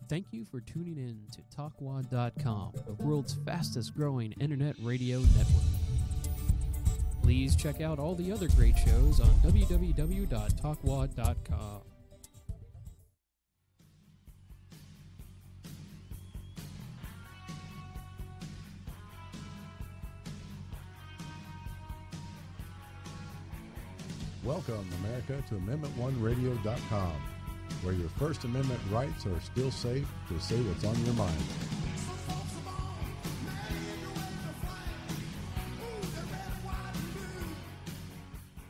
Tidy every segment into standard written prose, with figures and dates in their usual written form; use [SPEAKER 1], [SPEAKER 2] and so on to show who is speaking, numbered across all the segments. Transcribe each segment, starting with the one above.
[SPEAKER 1] Thank you for tuning in to TalkWad.com, the world's fastest growing internet radio network. Please check out all the other great shows on www.talkwad.com.
[SPEAKER 2] Welcome, America, to AmendmentOneRadio.com, where your First Amendment rights are still safe to say what's on your mind.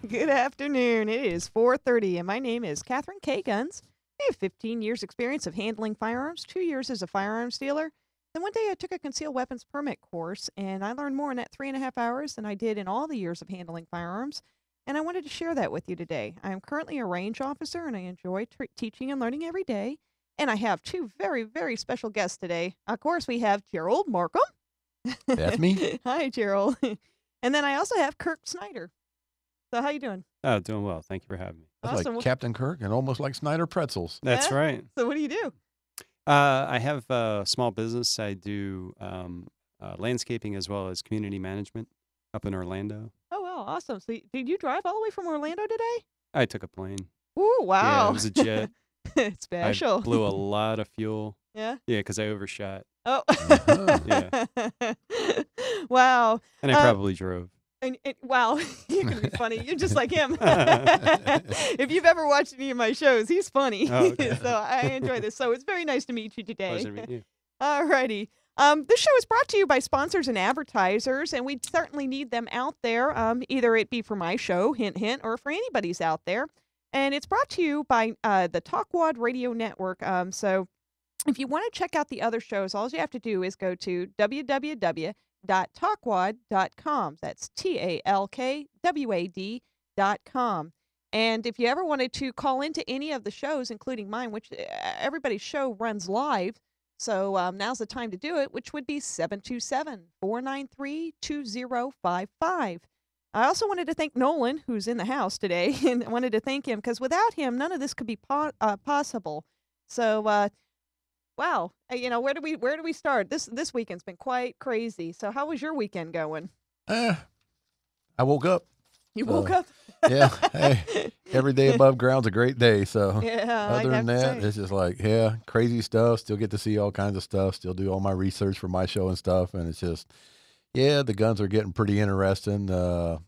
[SPEAKER 3] Good afternoon. It is 4:30, and my name is Catherine K. Guns. I have 15 years' experience of handling firearms, 2 years as a firearms dealer. Then one day I took a concealed weapons permit course, and I learned more in that 3.5 hours than I did in all the years of handling firearms. And I wanted to share that with you today. I am currently a range officer, and I enjoy teaching and learning every day. And I have two very, very special guests today. Of course, we have Gerald Markham.
[SPEAKER 2] That's me.
[SPEAKER 3] Hi, Gerald. And then I also have Kirk Snyder. So how you doing?
[SPEAKER 4] Oh, doing well. Thank you for having me.
[SPEAKER 2] That's
[SPEAKER 3] Awesome.
[SPEAKER 2] like Captain Kirk and almost like Snyder pretzels.
[SPEAKER 4] That's
[SPEAKER 3] Yeah?
[SPEAKER 4] right.
[SPEAKER 3] So what do you do?
[SPEAKER 4] I have a small business. I do landscaping as well as community management up in Orlando.
[SPEAKER 3] Oh, wow. Awesome. So did you drive all the way from Orlando today?
[SPEAKER 4] I took a plane.
[SPEAKER 3] Ooh, wow.
[SPEAKER 4] Yeah, it was a jet.
[SPEAKER 3] Special.
[SPEAKER 4] I blew a lot of fuel.
[SPEAKER 3] Yeah?
[SPEAKER 4] Yeah, because I overshot.
[SPEAKER 3] Oh.
[SPEAKER 4] Yeah.
[SPEAKER 3] Wow.
[SPEAKER 4] And I probably drove.
[SPEAKER 3] And wow, you can be funny. You're just like him. If you've ever watched any of my shows, he's funny.
[SPEAKER 4] Oh, okay.
[SPEAKER 3] So I enjoy this. So it's very nice to meet you today.
[SPEAKER 4] Pleasure to meet you.
[SPEAKER 3] All righty. This show is brought to you by sponsors and advertisers, and we certainly need them out there, either it be for my show, hint, hint, or for anybody's out there. And it's brought to you by the TalkWad Radio Network. So if you want to check out the other shows, all you have to do is go to www.talkwad.com. That's TALKWAD.com. And if you ever wanted to call into any of the shows, including mine, which everybody's show runs live, so now's the time to do it, which would be 727-493-2055. I also wanted to thank Nolan, who's in the house today, and I wanted to thank him because without him, none of this could be possible. So, wow, where do we start? This weekend's been quite crazy. So, how was your weekend going?
[SPEAKER 2] I woke up.
[SPEAKER 3] You woke up?
[SPEAKER 2] Yeah. Hey, every day above ground's a great day. So
[SPEAKER 3] Yeah.
[SPEAKER 2] other than that, it's just like, yeah, crazy stuff. Still get to see all kinds of stuff. Still do all my research for my show and stuff. And it's just, yeah, the guns are getting pretty interesting. So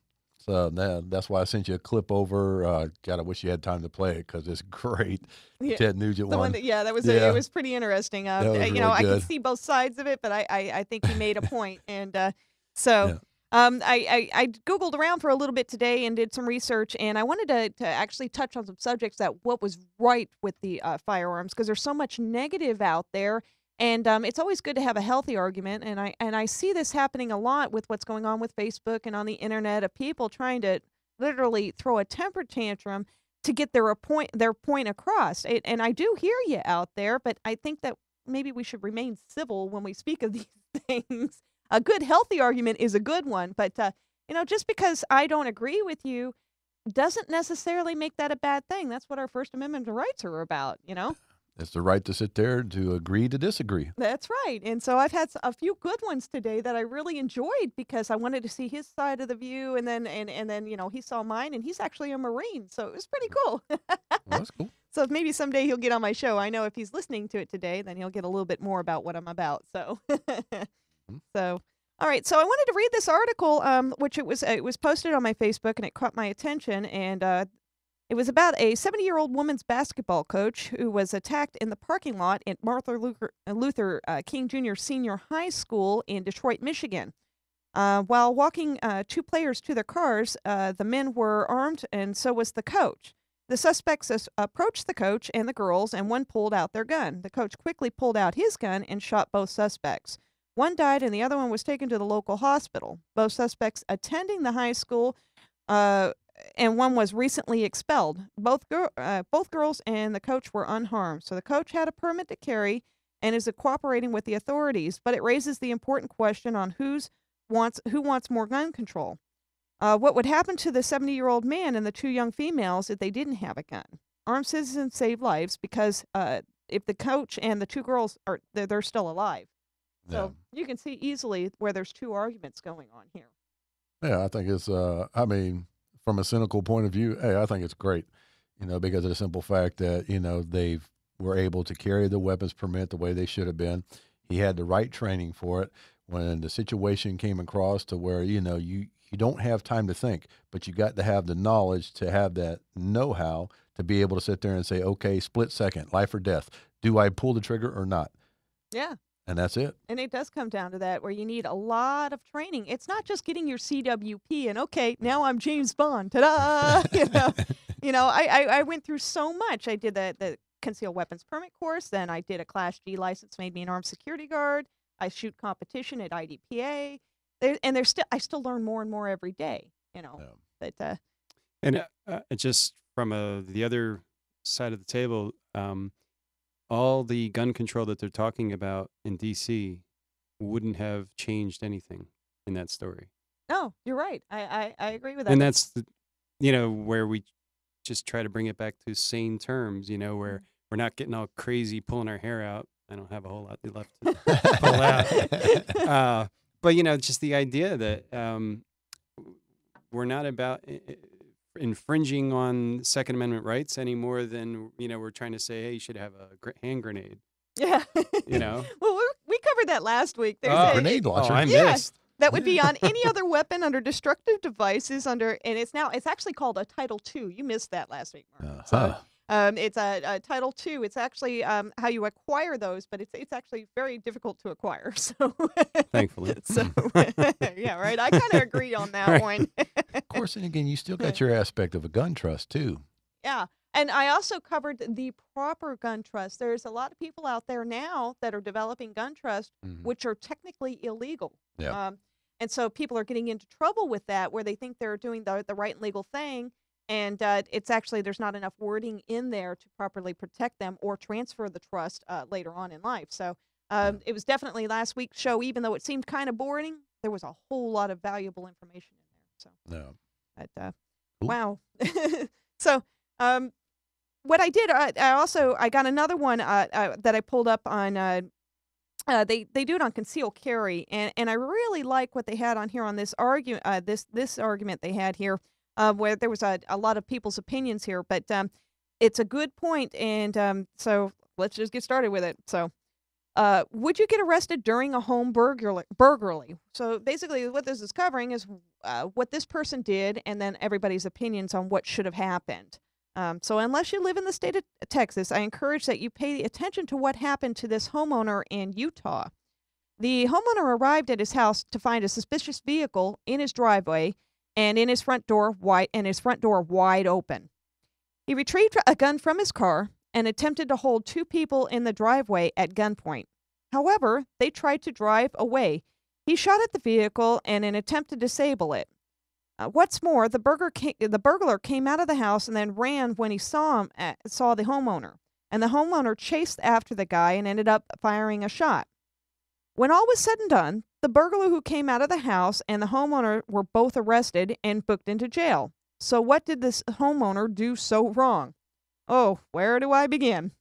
[SPEAKER 2] that's why I sent you a clip over. God, I wish you had time to play it because it's great.
[SPEAKER 3] Yeah.
[SPEAKER 2] Ted Nugent one.
[SPEAKER 3] That was
[SPEAKER 2] Yeah.
[SPEAKER 3] it was pretty interesting.
[SPEAKER 2] That was really
[SPEAKER 3] I could
[SPEAKER 2] good.
[SPEAKER 3] see both sides of it, but I think he made a point. And so.
[SPEAKER 2] Yeah.
[SPEAKER 3] I Googled around for a little bit today and did some research, and I wanted to actually touch on some subjects that what was right with the firearms, because there's so much negative out there, and it's always good to have a healthy argument, and I see this happening a lot with what's going on with Facebook and on the internet of people trying to literally throw a temper tantrum to get their point across, and I do hear you out there, but I think that maybe we should remain civil when we speak of these things. A good, healthy argument is a good one, but, just because I don't agree with you doesn't necessarily make that a bad thing. That's what our First Amendment rights are about,
[SPEAKER 2] It's the right to sit there to agree to disagree.
[SPEAKER 3] That's right. And so I've had a few good ones today that I really enjoyed because I wanted to see his side of the view, and then he saw mine, and he's actually a Marine, so it was pretty cool.
[SPEAKER 2] Well, that's cool.
[SPEAKER 3] So maybe someday he'll get on my show. I know if he's listening to it today, then he'll get a little bit more about what I'm about, so... So, all right. So I wanted to read this article, which it was posted on my Facebook, and it caught my attention. And it was about a 70-year-old woman's basketball coach who was attacked in the parking lot at Martin Luther King Jr. Senior High School in Detroit, Michigan. While walking two players to their cars, the men were armed, and so was the coach. The suspects approached the coach and the girls, and one pulled out their gun. The coach quickly pulled out his gun and shot both suspects. One died, and the other one was taken to the local hospital. Both suspects attending the high school, and one was recently expelled. Both girls and the coach were unharmed. So the coach had a permit to carry and is cooperating with the authorities, but it raises the important question on who wants more gun control. What would happen to the 70-year-old man and the two young females if they didn't have a gun? Armed citizens save lives because if the coach and the two girls are they're still alive. So
[SPEAKER 2] Yeah.
[SPEAKER 3] you can see easily where there's two arguments going on here.
[SPEAKER 2] Yeah, I think it's, I mean, from a cynical point of view, hey, I think it's great, because of the simple fact that, they were able to carry the weapons permit the way they should have been. He had the right training for it. When the situation came across to where, you don't have time to think, but you got to have the knowledge to have that know-how to be able to sit there and say, okay, split second, life or death. Do I pull the trigger or not?
[SPEAKER 3] Yeah.
[SPEAKER 2] And that's it.
[SPEAKER 3] And it does come down to that, where you need a lot of training. It's not just getting your CWP and, okay, now I'm James Bond. Ta-da! I went through so much. I did the concealed weapons permit course. Then I did a Class G license, made me an armed security guard. I shoot competition at IDPA. I still learn more and more every day,
[SPEAKER 2] Yeah.
[SPEAKER 3] But
[SPEAKER 4] just from the other side of the table, all the gun control that they're talking about in D.C. wouldn't have changed anything in that story.
[SPEAKER 3] no, you're right. I agree with that.
[SPEAKER 4] And that's where we just try to bring it back to sane terms, where we're not getting all crazy, pulling our hair out. I don't have a whole lot left to pull out. But, just the idea that we're not about infringing on Second Amendment rights any more than, we're trying to say, hey, you should have a hand grenade.
[SPEAKER 3] Yeah. Well, we covered that last week. There's
[SPEAKER 2] grenade launcher.
[SPEAKER 4] I
[SPEAKER 3] Yeah.
[SPEAKER 4] missed.
[SPEAKER 3] That would be on any other weapon under destructive devices and it's actually called a Title II. You missed that last week, Mark.
[SPEAKER 2] Uh-huh.
[SPEAKER 3] It's a Title II. It's actually how you acquire those, but it's actually very difficult to acquire. So
[SPEAKER 4] Thankfully.
[SPEAKER 3] So yeah, right. I kind of agree on that one.
[SPEAKER 2] Of course, and again, you still got your aspect of a gun trust too.
[SPEAKER 3] Yeah. And I also covered the proper gun trust. There's a lot of people out there now that are developing gun trust, which are technically illegal.
[SPEAKER 2] Yeah.
[SPEAKER 3] And so people are getting into trouble with that, where they think they're doing the right and legal thing. And it's actually, there's not enough wording in there to properly protect them or transfer the trust later on in life. So it was definitely last week's show, even though it seemed kind of boring, there was a whole lot of valuable information in there. So,
[SPEAKER 2] No.
[SPEAKER 3] but,
[SPEAKER 2] Cool.
[SPEAKER 3] wow. So what I did, I got another one that I pulled up on, they do it on concealed carry, and I really like what they had on here on this argument, this argument they had here, where there was a lot of people's opinions here, but it's a good point, and so let's just get started with it. So, would you get arrested during a home burglary? So basically, what this is covering is what this person did, and then everybody's opinions on what should have happened. So unless you live in the state of Texas, I encourage that you pay attention to what happened to this homeowner in Utah. The homeowner arrived at his house to find a suspicious vehicle in his driveway and his front door wide open. He retrieved a gun from his car and attempted to hold two people in the driveway at gunpoint. However, they tried to drive away. He shot at the vehicle in an attempt to disable it. What's more, the burglar came out of the house and then ran when he saw the homeowner. And the homeowner chased after the guy and ended up firing a shot. When all was said and done, the burglar who came out of the house and the homeowner were both arrested and booked into jail. So what did this homeowner do so wrong? Oh, where do I begin?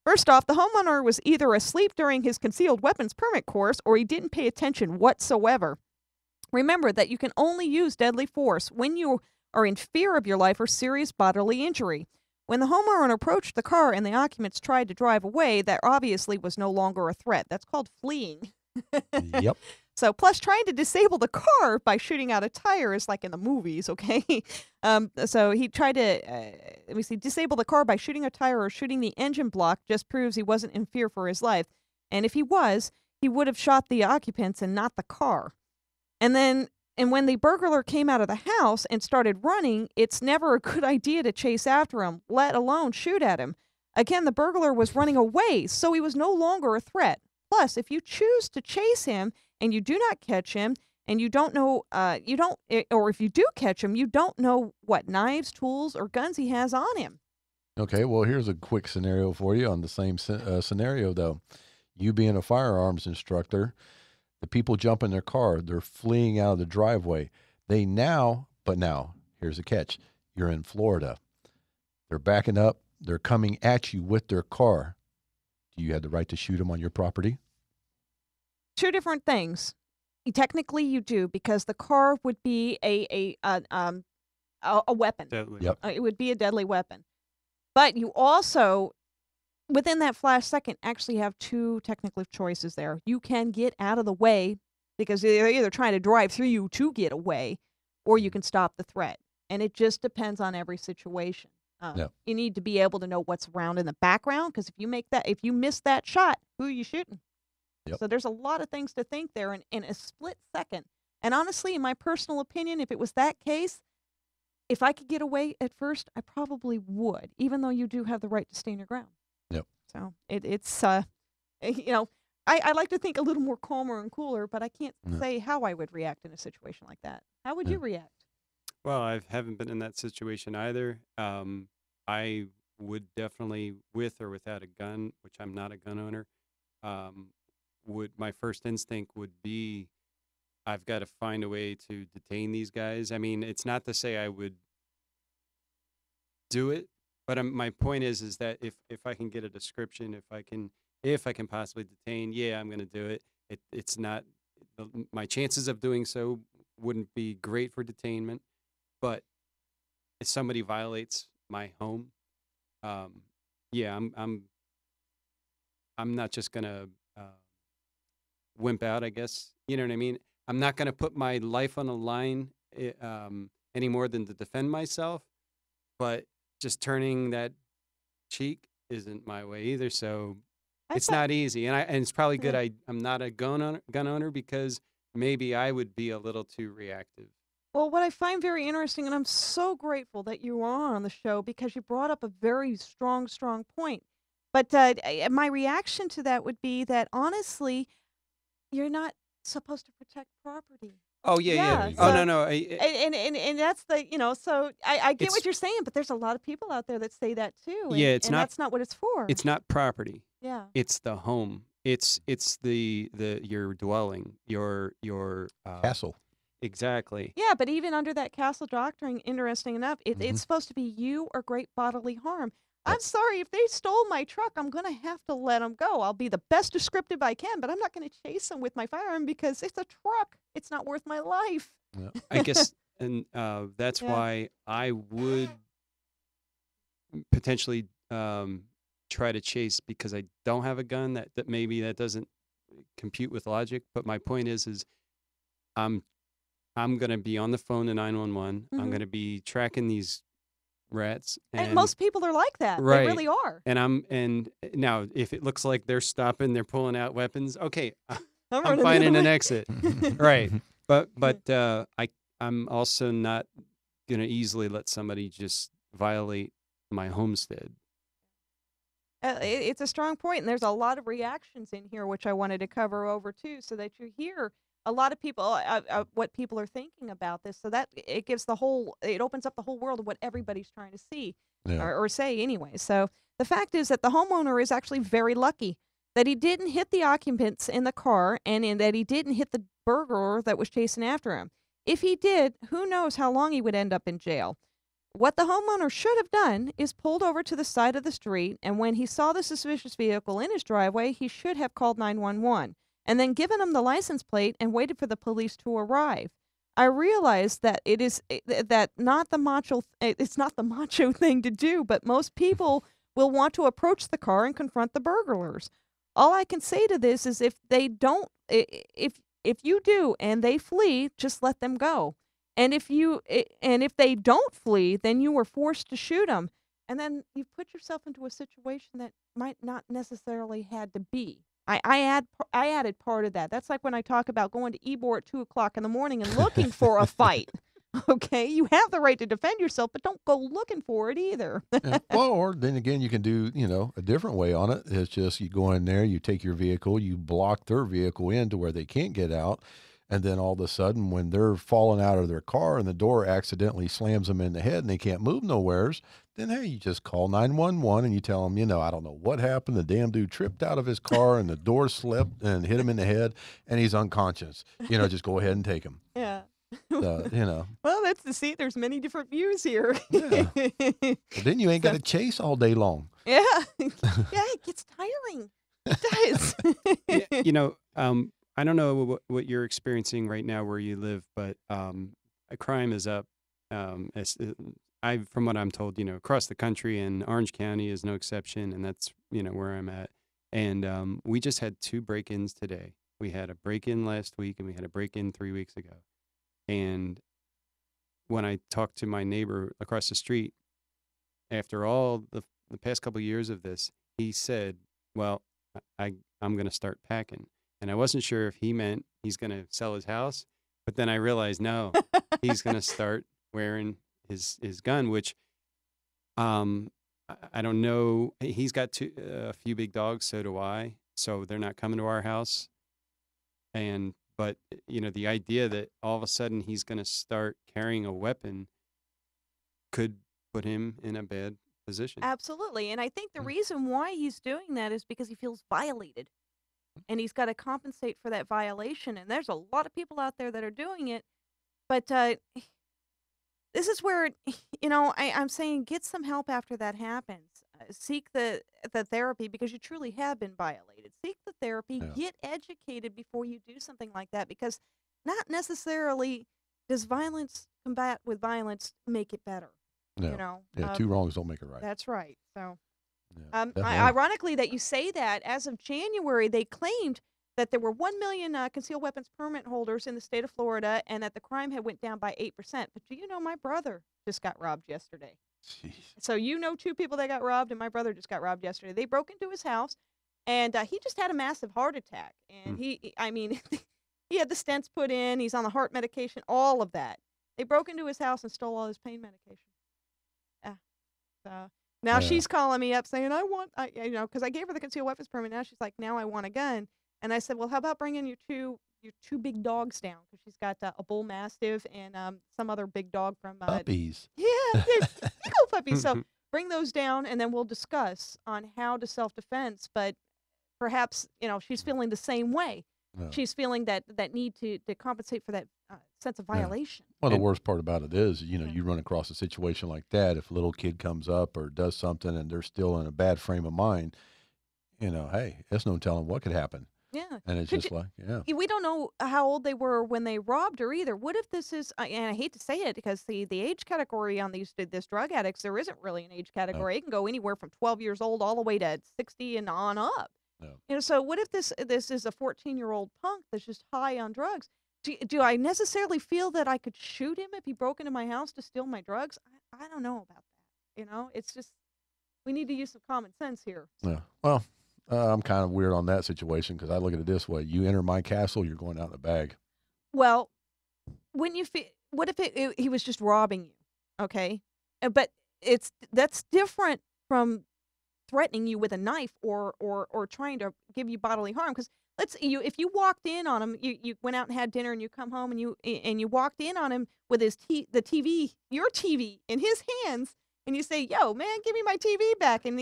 [SPEAKER 3] First off, the homeowner was either asleep during his concealed weapons permit course or he didn't pay attention whatsoever. Remember that you can only use deadly force when you are in fear of your life or serious bodily injury. When the homeowner approached the car and the occupants tried to drive away, that obviously was no longer a threat. That's called fleeing.
[SPEAKER 2] Yep.
[SPEAKER 3] So, plus trying to disable the car by shooting out a tire is like in the movies, okay? So he tried to, disable the car by shooting a tire or shooting the engine block just proves he wasn't in fear for his life. And if he was, he would have shot the occupants and not the car. And when the burglar came out of the house and started running, it's never a good idea to chase after him, let alone shoot at him. Again, the burglar was running away, so he was no longer a threat. Plus, if you choose to chase him and you do not catch him, and you don't know, or if you do catch him, you don't know what knives, tools, or guns he has on him.
[SPEAKER 2] Okay, well, here's a quick scenario for you on the same scenario, though. You being a firearms instructor, the people jump in their car. They're fleeing out of the driveway. But now, here's the catch. You're in Florida. They're backing up. they're coming at you with their car, do you have the right to shoot them on your property?
[SPEAKER 3] Two different things. Technically, you do, because the car would be a weapon.
[SPEAKER 4] Deadly.
[SPEAKER 2] Yep.
[SPEAKER 3] It would be a deadly weapon. But you also, within that flash second, actually have two technical choices there. You can get out of the way because they're either trying to drive through you to get away, or you can stop the threat. And it just depends on every situation.
[SPEAKER 2] Yep.
[SPEAKER 3] You need to be able to know what's around in the background, because if you miss that shot, who are you shooting?
[SPEAKER 2] Yep.
[SPEAKER 3] So there's a lot of things to think there in a split second. And honestly, in my personal opinion, if it was that case, if I could get away at first, I probably would, even though you do have the right to stand your ground.
[SPEAKER 2] Yep.
[SPEAKER 3] So it's I like to think a little more calmer and cooler, but I can't say how I would react in a situation like that. How would you react?
[SPEAKER 4] Well, I haven't been in that situation either. I would definitely, with or without a gun, which I'm not a gun owner, my first instinct would be, I've got to find a way to detain these guys. I mean, it's not to say I would do it, but my point is that if I can get a description, if I can possibly detain, yeah, I'm going to do it. It's not, my chances of doing so wouldn't be great for detainment, but if somebody violates my home, yeah, I'm not just going to wimp out, I guess. You know what I mean? I'm not going to put my life on the line any more than to defend myself, but just turning that cheek isn't my way either. So it's not easy, and it's probably good I'm not a gun owner, because maybe I would be a little too reactive.
[SPEAKER 3] Well, what I find very interesting, and I'm so grateful that you are on the show, because you brought up a very strong point. But my reaction to that would be that, honestly, you're not supposed to protect property.
[SPEAKER 4] Oh, yeah.
[SPEAKER 3] So,
[SPEAKER 4] Oh, no.
[SPEAKER 3] And that's so I get what you're saying, but there's a lot of people out there that say that too. And, that's not what it's for.
[SPEAKER 4] It's not property.
[SPEAKER 3] Yeah.
[SPEAKER 4] It's the home. It's the your dwelling, your
[SPEAKER 2] Castle.
[SPEAKER 4] Exactly.
[SPEAKER 3] Yeah, but even under that castle doctrine, interesting enough, it's supposed to be you or great bodily harm. I'm sorry, if they stole my truck, I'm going to have to let them go. I'll be the best descriptive I can, but I'm not going to chase them with my firearm because it's a truck. It's not worth my life.
[SPEAKER 2] Yeah.
[SPEAKER 4] I guess, and that's why I would potentially try to chase, because I don't have a gun. That maybe that doesn't compute with logic. But my point is I'm going to be on the phone to 911. I'm going to be tracking these rats,
[SPEAKER 3] and most people are like that.
[SPEAKER 4] Right.
[SPEAKER 3] They really are.
[SPEAKER 4] And now if it looks like they're stopping, they're pulling out weapons, okay, I'm
[SPEAKER 3] running
[SPEAKER 4] finding an exit. Right. But I'm also not going to easily let somebody just violate my homestead.
[SPEAKER 3] It's a strong point, and there's a lot of reactions in here which I wanted to cover over too, so that you hear a lot of people, what people are thinking about this, so that it opens up the whole world of what everybody's trying to see or say anyway. So the fact is that the homeowner is actually very lucky that he didn't hit the occupants in the car, and that he didn't hit the burglar that was chasing after him. If he did, who knows how long he would end up in jail. What the homeowner should have done is pulled over to the side of the street, and when he saw the suspicious vehicle in his driveway, he should have called 911. And then given him the license plate and waited for the police to arrive. I realize that it's not the macho thing to do, but most people will want to approach the car and confront the burglars. All I can say to this is if you do and they flee, just let them go. And if they don't flee, then you were forced to shoot them. And then you've put yourself into a situation that might not necessarily had to be. I added part of that. That's like when I talk about going to Ybor at 2:00 in the morning and looking for a fight. Okay, you have the right to defend yourself, but don't go looking for it either.
[SPEAKER 2] Well, or then again, you can do a different way on it. It's just you go in there, you take your vehicle, you block their vehicle in to where they can't get out. And then all of a sudden, when they're falling out of their car and the door accidentally slams them in the head and they can't move nowheres, then, hey, you just call 911 and you tell them, I don't know what happened. The damn dude tripped out of his car and the door slipped and hit him in the head and he's unconscious. Just go ahead and take him.
[SPEAKER 3] Yeah. Well, that's the see. There's many different views here.
[SPEAKER 2] Yeah. Well, then you ain't got to chase all day long.
[SPEAKER 3] Yeah, yeah, it gets tiring. It does.
[SPEAKER 4] I don't know what you're experiencing right now where you live, but crime is up. From what I'm told, across the country, and Orange County is no exception, and that's where I'm at. And we just had 2 break-ins today. We had a break-in last week, and we had a break-in 3 weeks ago. And when I talked to my neighbor across the street, after all the past couple of years of this, he said, "Well, I'm going to start packing." And I wasn't sure if he meant he's going to sell his house, but then I realized, no, he's going to start wearing his gun, which I don't know. He's got a few big dogs, so do I. So they're not coming to our house. But the idea that all of a sudden he's going to start carrying a weapon could put him in a bad position.
[SPEAKER 3] Absolutely. And I think the reason why he's doing that is because he feels violated. And he's got to compensate for that violation. And there's a lot of people out there that are doing it. But this is where, I'm saying get some help after that happens. Seek the therapy because you truly have been violated. Seek the therapy.
[SPEAKER 2] Yeah.
[SPEAKER 3] Get educated before you do something like that, because not necessarily does violence combat with violence make it better.
[SPEAKER 2] No. Yeah, 2 wrongs don't make it right.
[SPEAKER 3] That's right. So,
[SPEAKER 2] Yeah,
[SPEAKER 3] ironically, that you say that, as of January, they claimed that there were 1 million concealed weapons permit holders in the state of Florida, and that the crime had went down by 8%. But do you know my brother just got robbed yesterday?
[SPEAKER 2] Jeez.
[SPEAKER 3] So 2 people that got robbed, and my brother just got robbed yesterday. They broke into his house, and he just had a massive heart attack. And he had the stents put in. He's on the heart medication, all of that. They broke into his house and stole all his pain medication. So now she's calling me up saying, because I gave her the concealed weapons permit. Now she's like, now I want a gun. And I said, well, how about bringing your two big dogs down? Because she's got a bull mastiff and some other big dog from
[SPEAKER 2] puppies.
[SPEAKER 3] Yeah, they're big old puppies. So bring those down, and then we'll discuss on how to self-defense. But perhaps she's feeling the same way.
[SPEAKER 2] No.
[SPEAKER 3] She's feeling that need to compensate for that sense of violation.
[SPEAKER 2] Well, the worst part about it is, you run across a situation like that. If a little kid comes up or does something and they're still in a bad frame of mind, hey, there's no telling what could happen.
[SPEAKER 3] Yeah.
[SPEAKER 2] And it's
[SPEAKER 3] we don't know how old they were when they robbed her either. What if this is, and I hate to say it because the age category on this drug addicts, there isn't really an age category.
[SPEAKER 2] No.
[SPEAKER 3] It can go anywhere from 12 years old all the way to 60 and on up.
[SPEAKER 2] No.
[SPEAKER 3] So what if this is a 14-year-old punk that's just high on drugs? Do I necessarily feel that I could shoot him if he broke into my house to steal my drugs? I don't know about that. It's just, we need to use some common sense here.
[SPEAKER 2] Yeah. Well, I'm kind of weird on that situation because I look at it this way: you enter my castle, you're going out in a bag.
[SPEAKER 3] Well, what if he was just robbing you? Okay, but that's different from threatening you with a knife or trying to give you bodily harm. Because if you walked in on him, you went out and had dinner, and you come home and you walked in on him with your TV in his hands, and you say, "Yo, man, give me my TV back," and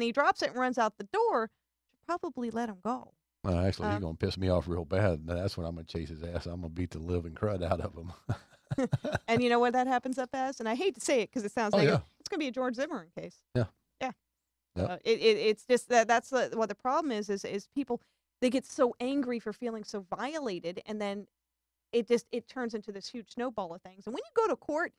[SPEAKER 3] he drops it and runs out the door, you should probably let him go.
[SPEAKER 2] Actually, he's going to piss me off real bad. And that's when I'm going to chase his ass. I'm going to beat the living crud out of him.
[SPEAKER 3] And you know what that happens up as? And I hate to say it because it sounds negative.
[SPEAKER 2] Yeah.
[SPEAKER 3] It's going to be a George Zimmerman case.
[SPEAKER 2] Yeah.
[SPEAKER 3] Yeah.
[SPEAKER 2] Yep.
[SPEAKER 3] It's just that's what the problem is people, they get so angry for feeling so violated, and then it turns into this huge snowball of things. And when you go to court,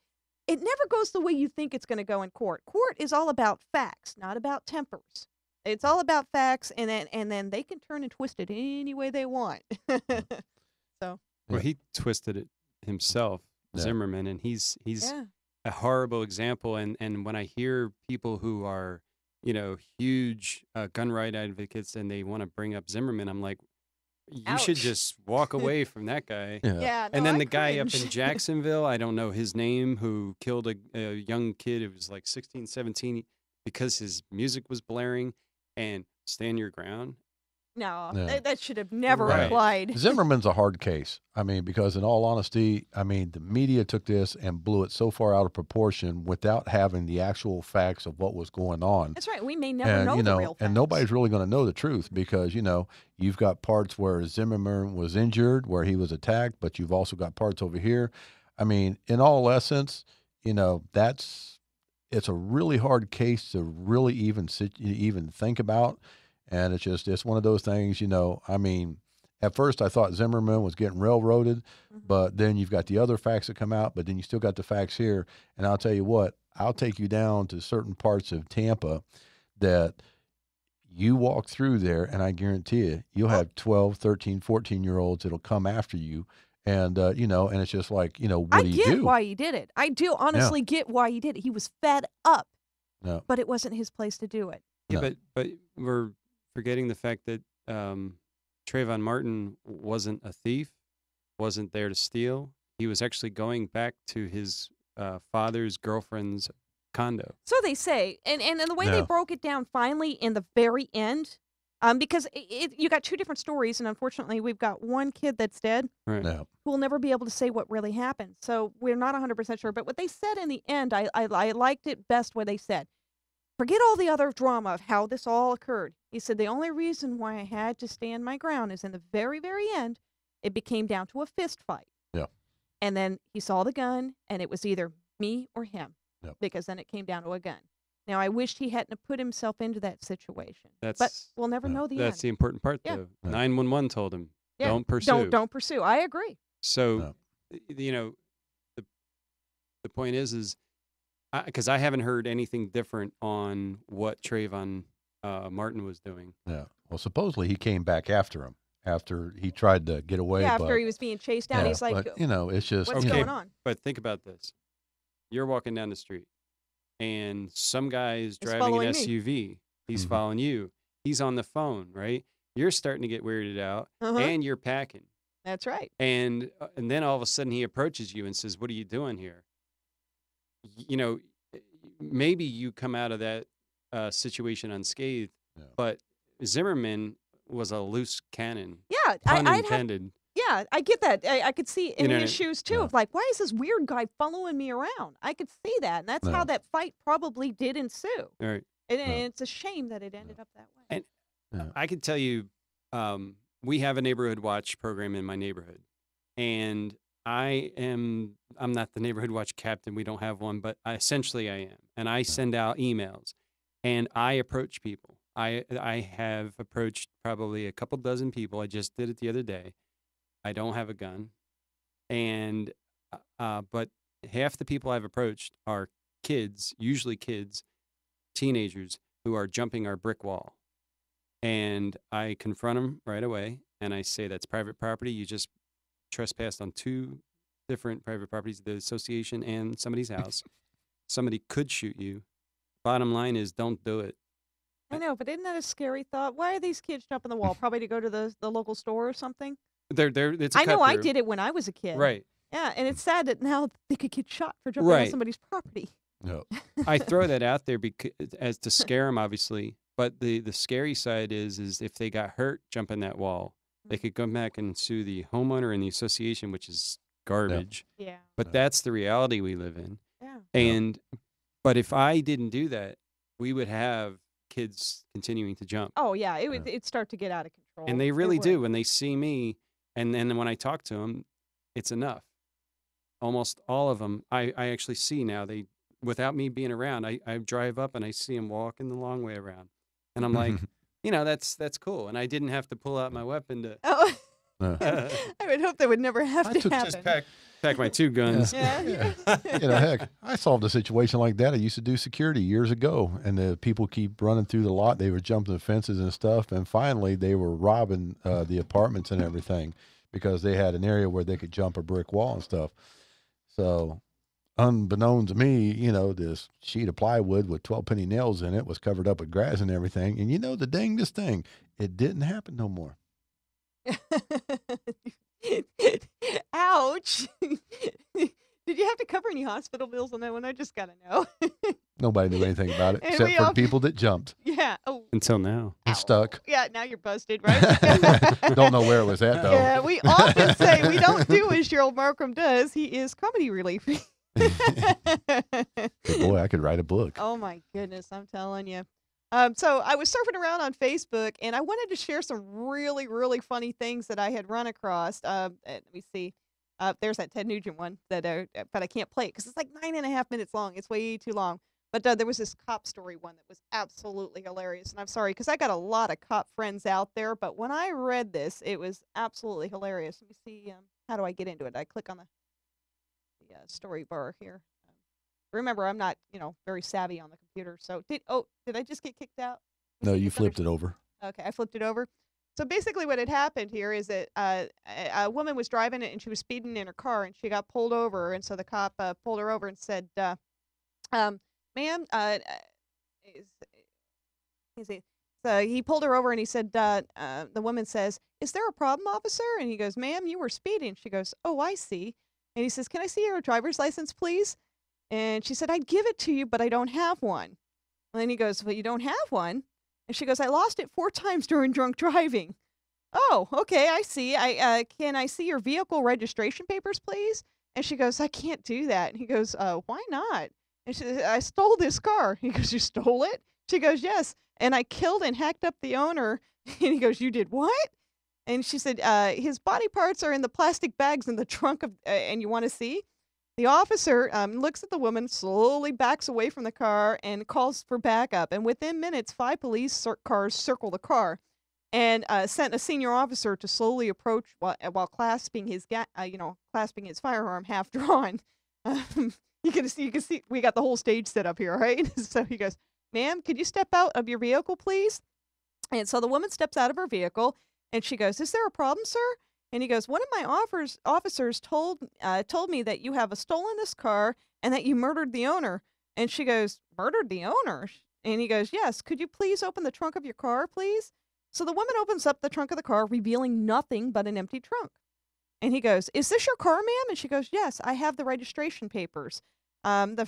[SPEAKER 3] it never goes the way you think it's going to go in court. Court is all about facts, not about tempers. It's all about facts, and then they can turn and twist it any way they want. So.
[SPEAKER 4] Well, he twisted it himself, Zimmerman, and he's a horrible example. And when I hear people who are, huge gun right advocates and they want to bring up Zimmerman, I'm like, you should just walk away from that guy.
[SPEAKER 3] Yeah.
[SPEAKER 4] And then the guy up in Jacksonville, I don't know his name, who killed a young kid who was like 16, 17 because his music was blaring. And stand your ground.
[SPEAKER 3] No, that should have never applied.
[SPEAKER 2] Zimmerman's a hard case. Because in all honesty, the media took this and blew it so far out of proportion without having the actual facts of what was going on.
[SPEAKER 3] That's right. We may never know the real facts.
[SPEAKER 2] And nobody's really going to know the truth because, you've got parts where Zimmerman was injured, where he was attacked, but you've also got parts over here. I mean, in all essence, it's a really hard case to really even think about, and it's one of those things. I mean, at first I thought Zimmerman was getting railroaded, but then you've got the other facts that come out, but then you still got the facts here, and I'll tell you what, I'll take you down to certain parts of Tampa that you walk through there, and I guarantee you'll have 12, 13, 14-year-olds that'll come after you. And, and it's just like, what do you do?
[SPEAKER 3] I get why he did it. I do honestly get why he did it. He was fed up, but it wasn't his place to do it.
[SPEAKER 4] Yeah, but we're forgetting the fact that Trayvon Martin wasn't a thief, wasn't there to steal. He was actually going back to his father's girlfriend's condo.
[SPEAKER 3] So they say, and the way they broke it down finally in the very end, because you got two different stories, and unfortunately we've got one kid that's dead,
[SPEAKER 4] Right.
[SPEAKER 2] No.
[SPEAKER 3] who will never be able to say what really happened. So we're not 100% sure. But what they said in the end, I liked it best what they said. Forget all the other drama of how this all occurred. He said, the only reason why I had to stand my ground is in the very, very end, it became down to a fist fight.
[SPEAKER 2] Yeah.
[SPEAKER 3] And then he saw the gun, and it was either me or him.
[SPEAKER 2] Yep.
[SPEAKER 3] Because then it came down to a gun. Now, I wished he hadn't have put himself into that situation. But we'll never know the end.
[SPEAKER 4] That's the important part,
[SPEAKER 3] Yeah.
[SPEAKER 4] though. 911 told him,
[SPEAKER 3] Yeah.
[SPEAKER 4] don't pursue.
[SPEAKER 3] Don't pursue. I agree.
[SPEAKER 4] So, the point is because I haven't heard anything different on what Trayvon Martin was doing.
[SPEAKER 2] Yeah. Well, supposedly he came back after him after he tried to get away.
[SPEAKER 3] Yeah, after he was being chased down, he's like,
[SPEAKER 2] but, it's just
[SPEAKER 3] what's going on?
[SPEAKER 4] But think about this. You're walking down the street, and some guy is driving
[SPEAKER 3] following
[SPEAKER 4] an
[SPEAKER 3] me.
[SPEAKER 4] SUV. He's following you. He's on the phone, right? You're starting to get weirded out, and you're packing.
[SPEAKER 3] That's right.
[SPEAKER 4] And then all of a sudden he approaches you and says, "What are you doing here?" Maybe you come out of that situation unscathed, but Zimmerman was a loose cannon.
[SPEAKER 3] Yeah,
[SPEAKER 4] Pun intended.
[SPEAKER 3] Yeah, I get that. I could see in
[SPEAKER 4] You know,
[SPEAKER 3] his shoes too. Of like, why is this weird guy following me around? I could see that, and that's how that fight probably did ensue.
[SPEAKER 4] All right.
[SPEAKER 3] And it's a shame that it ended up that way.
[SPEAKER 4] And I could tell you, we have a neighborhood watch program in my neighborhood, and I'm not the neighborhood watch captain. We don't have one, but essentially I am. And I send out emails, and I approach people. I have approached probably a couple dozen people. I just did it the other day. I don't have a gun, and but half the people I've approached are kids, usually kids, teenagers who are jumping our brick wall. And I confront them right away, and I say, that's private property. You just trespassed on two different private properties, the association and somebody's house. Somebody could shoot you. Bottom line is, don't do it.
[SPEAKER 3] I know, but isn't that a scary thought? Why are these kids jumping the wall? Probably to go to the local store or something.
[SPEAKER 4] It's a
[SPEAKER 3] I know I
[SPEAKER 4] cut-through.
[SPEAKER 3] did it when I was a kid.
[SPEAKER 4] Right.
[SPEAKER 3] Yeah, and it's sad that now they could get shot for jumping on
[SPEAKER 4] Right.
[SPEAKER 3] somebody's property.
[SPEAKER 2] No.
[SPEAKER 4] I throw that out there as to scare them, obviously. But the scary side is if they got hurt jumping that wall, they could come back and sue the homeowner and the association, which is garbage.
[SPEAKER 3] Yeah.
[SPEAKER 4] But that's the reality we live in.
[SPEAKER 3] Yeah.
[SPEAKER 4] But if I didn't do that, we would have kids continuing to jump.
[SPEAKER 3] Oh yeah, it'd start to get out of control.
[SPEAKER 4] And they
[SPEAKER 3] It
[SPEAKER 4] really
[SPEAKER 3] would.
[SPEAKER 4] do when they see me. And then when I talk to them, it's enough. Almost all of them, I actually see now. Without me being around, I drive up and I see them walking the long way around. And I'm like, that's cool. And I didn't have to pull out my weapon to
[SPEAKER 3] Oh,
[SPEAKER 2] No.
[SPEAKER 3] I would hope that would never have
[SPEAKER 2] I
[SPEAKER 3] to
[SPEAKER 2] took-
[SPEAKER 3] happen.
[SPEAKER 4] just pack my two guns.
[SPEAKER 3] Yeah.
[SPEAKER 2] Heck, I solved a situation like that. I used to do security years ago, and the people keep running through the lot. They were jumping the fences and stuff, and finally they were robbing the apartments and everything because they had an area where they could jump a brick wall and stuff. So, unbeknown to me, this sheet of plywood with 12-penny nails in it was covered up with grass and everything. And the dangest thing, it didn't happen no more.
[SPEAKER 3] Ouch. Did you have to cover any hospital bills on that one? I just got to know.
[SPEAKER 2] Nobody knew anything about it
[SPEAKER 3] And
[SPEAKER 2] except
[SPEAKER 3] we
[SPEAKER 2] for
[SPEAKER 3] all-
[SPEAKER 2] the people that jumped
[SPEAKER 3] Yeah. Oh,
[SPEAKER 4] Until now.
[SPEAKER 2] and stuck.
[SPEAKER 3] yeah. Now you're busted, right?
[SPEAKER 2] Don't know where it was at, though.
[SPEAKER 3] Yeah, we often say we don't do as Gerald Markham does. He is comedy relief.
[SPEAKER 2] Hey, boy, I could write a book.
[SPEAKER 3] Oh my goodness, I'm telling you. So I was surfing around on Facebook, and I wanted to share some really, really funny things that I had run across. Let me see. There's that Ted Nugent one that, but I can't play it because it's like 9.5 minutes long. It's way too long. But there was this cop story one that was absolutely hilarious. And I'm sorry because I got a lot of cop friends out there. But when I read this, it was absolutely hilarious. Let me see. How do I get into it? I click on the story bar here. Remember, I'm not, very savvy on the computer. So did I just get kicked out?
[SPEAKER 2] No, you flipped it over.
[SPEAKER 3] Okay, I flipped it over. So basically what had happened here is that a woman was driving it and she was speeding in her car and she got pulled over. And so the cop pulled her over and said, ma'am, so he pulled her over and he said, the woman says, "Is there a problem, officer?" And he goes, "Ma'am, you were speeding." She goes, "Oh, I see." And he says, "Can I see your driver's license, please?" And she said, "I'd give it to you, but I don't have one." And then he goes, "Well, you don't have one?" And she goes, "I lost it 4 times during drunk driving." "Oh, okay, I see. Can I see your vehicle registration papers, please?" And she goes, "I can't do that." And he goes, "Why not?" And she says, "I stole this car." He goes, "You stole it?" She goes, "Yes. And I killed and hacked up the owner." And he goes, "You did what?" And she said, "His body parts are in the plastic bags in the trunk of, and you want to see?" The officer looks at the woman, slowly backs away from the car, and calls for backup. And within minutes, 5 police cars circle the car, and sent a senior officer to slowly approach while clasping his clasping his firearm half drawn. You can see we got the whole stage set up here, right? So he goes, "Ma'am, could you step out of your vehicle, please?" And so the woman steps out of her vehicle, and she goes, "Is there a problem, sir?" And he goes, "One of my officers told me that you have stolen this car and that you murdered the owner." And she goes, "Murdered the owner?" And he goes, "Yes. Could you please open the trunk of your car, please?" So the woman opens up the trunk of the car, revealing nothing but an empty trunk. And he goes, "Is this your car, ma'am?" And she goes, "Yes, I have the registration papers." The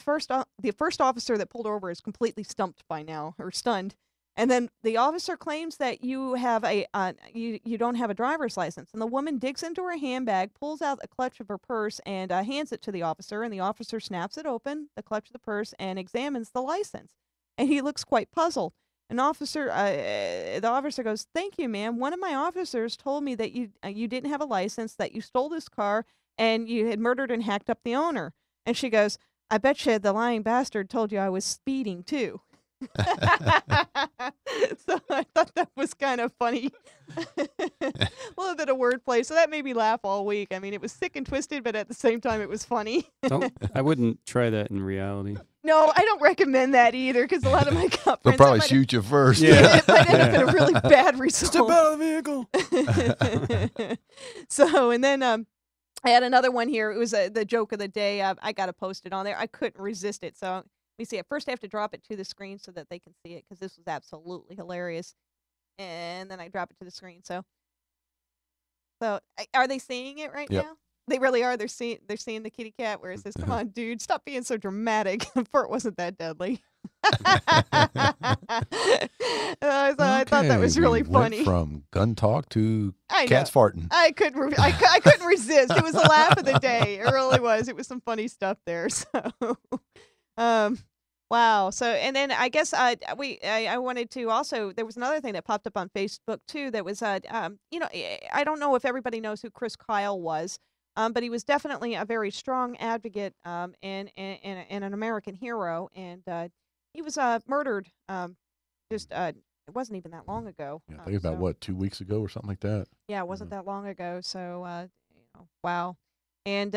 [SPEAKER 3] first officer that pulled her over is completely stumped by now, or stunned. And then the officer claims that you have you don't have a driver's license. And the woman digs into her handbag, pulls out a clutch of her purse, and hands it to the officer. And the officer snaps it open, the clutch of the purse, and examines the license. And he looks quite puzzled. The officer goes, "Thank you, ma'am. One of my officers told me that you didn't have a license, that you stole this car, and you had murdered and hacked up the owner." And she goes, "I bet you the lying bastard told you I was speeding too." So I thought that was kind of funny. A little bit of wordplay. So that made me laugh all week. I mean, it was sick and twisted, but at the same time, it was funny.
[SPEAKER 4] I wouldn't try that in reality.
[SPEAKER 3] No, I don't recommend that either because a lot of my cop
[SPEAKER 2] They'll
[SPEAKER 3] friends
[SPEAKER 2] probably shoot you first.
[SPEAKER 4] Yeah.
[SPEAKER 3] it might end up in a really bad result.
[SPEAKER 4] Step out of the vehicle.
[SPEAKER 3] So, and then I had another one here. It was the joke of the day. I got to post it on there. I couldn't resist it. So let me see. At first, I have to drop it to the screen so that they can see it because this was absolutely hilarious. And then I drop it to the screen. So are they seeing it right
[SPEAKER 2] Yep.
[SPEAKER 3] now? They really are. They're seeing the kitty cat where it says, "Come on, dude, stop being so dramatic." Furt wasn't that deadly. I thought that was really funny.
[SPEAKER 2] Went from gun talk to
[SPEAKER 3] I
[SPEAKER 2] cats
[SPEAKER 3] know.
[SPEAKER 2] farting.
[SPEAKER 3] I couldn't resist. It was the laugh of the day. It really was. It was some funny stuff there. So, wow. So, and then I guess I wanted to also. There was another thing that popped up on Facebook too. That was I don't know if everybody knows who Chris Kyle was. But he was definitely a very strong advocate and an American hero. And he was murdered it wasn't even that long ago.
[SPEAKER 2] Yeah, I think about 2 weeks ago or something like that.
[SPEAKER 3] Yeah, it wasn't that long ago. So, wow. And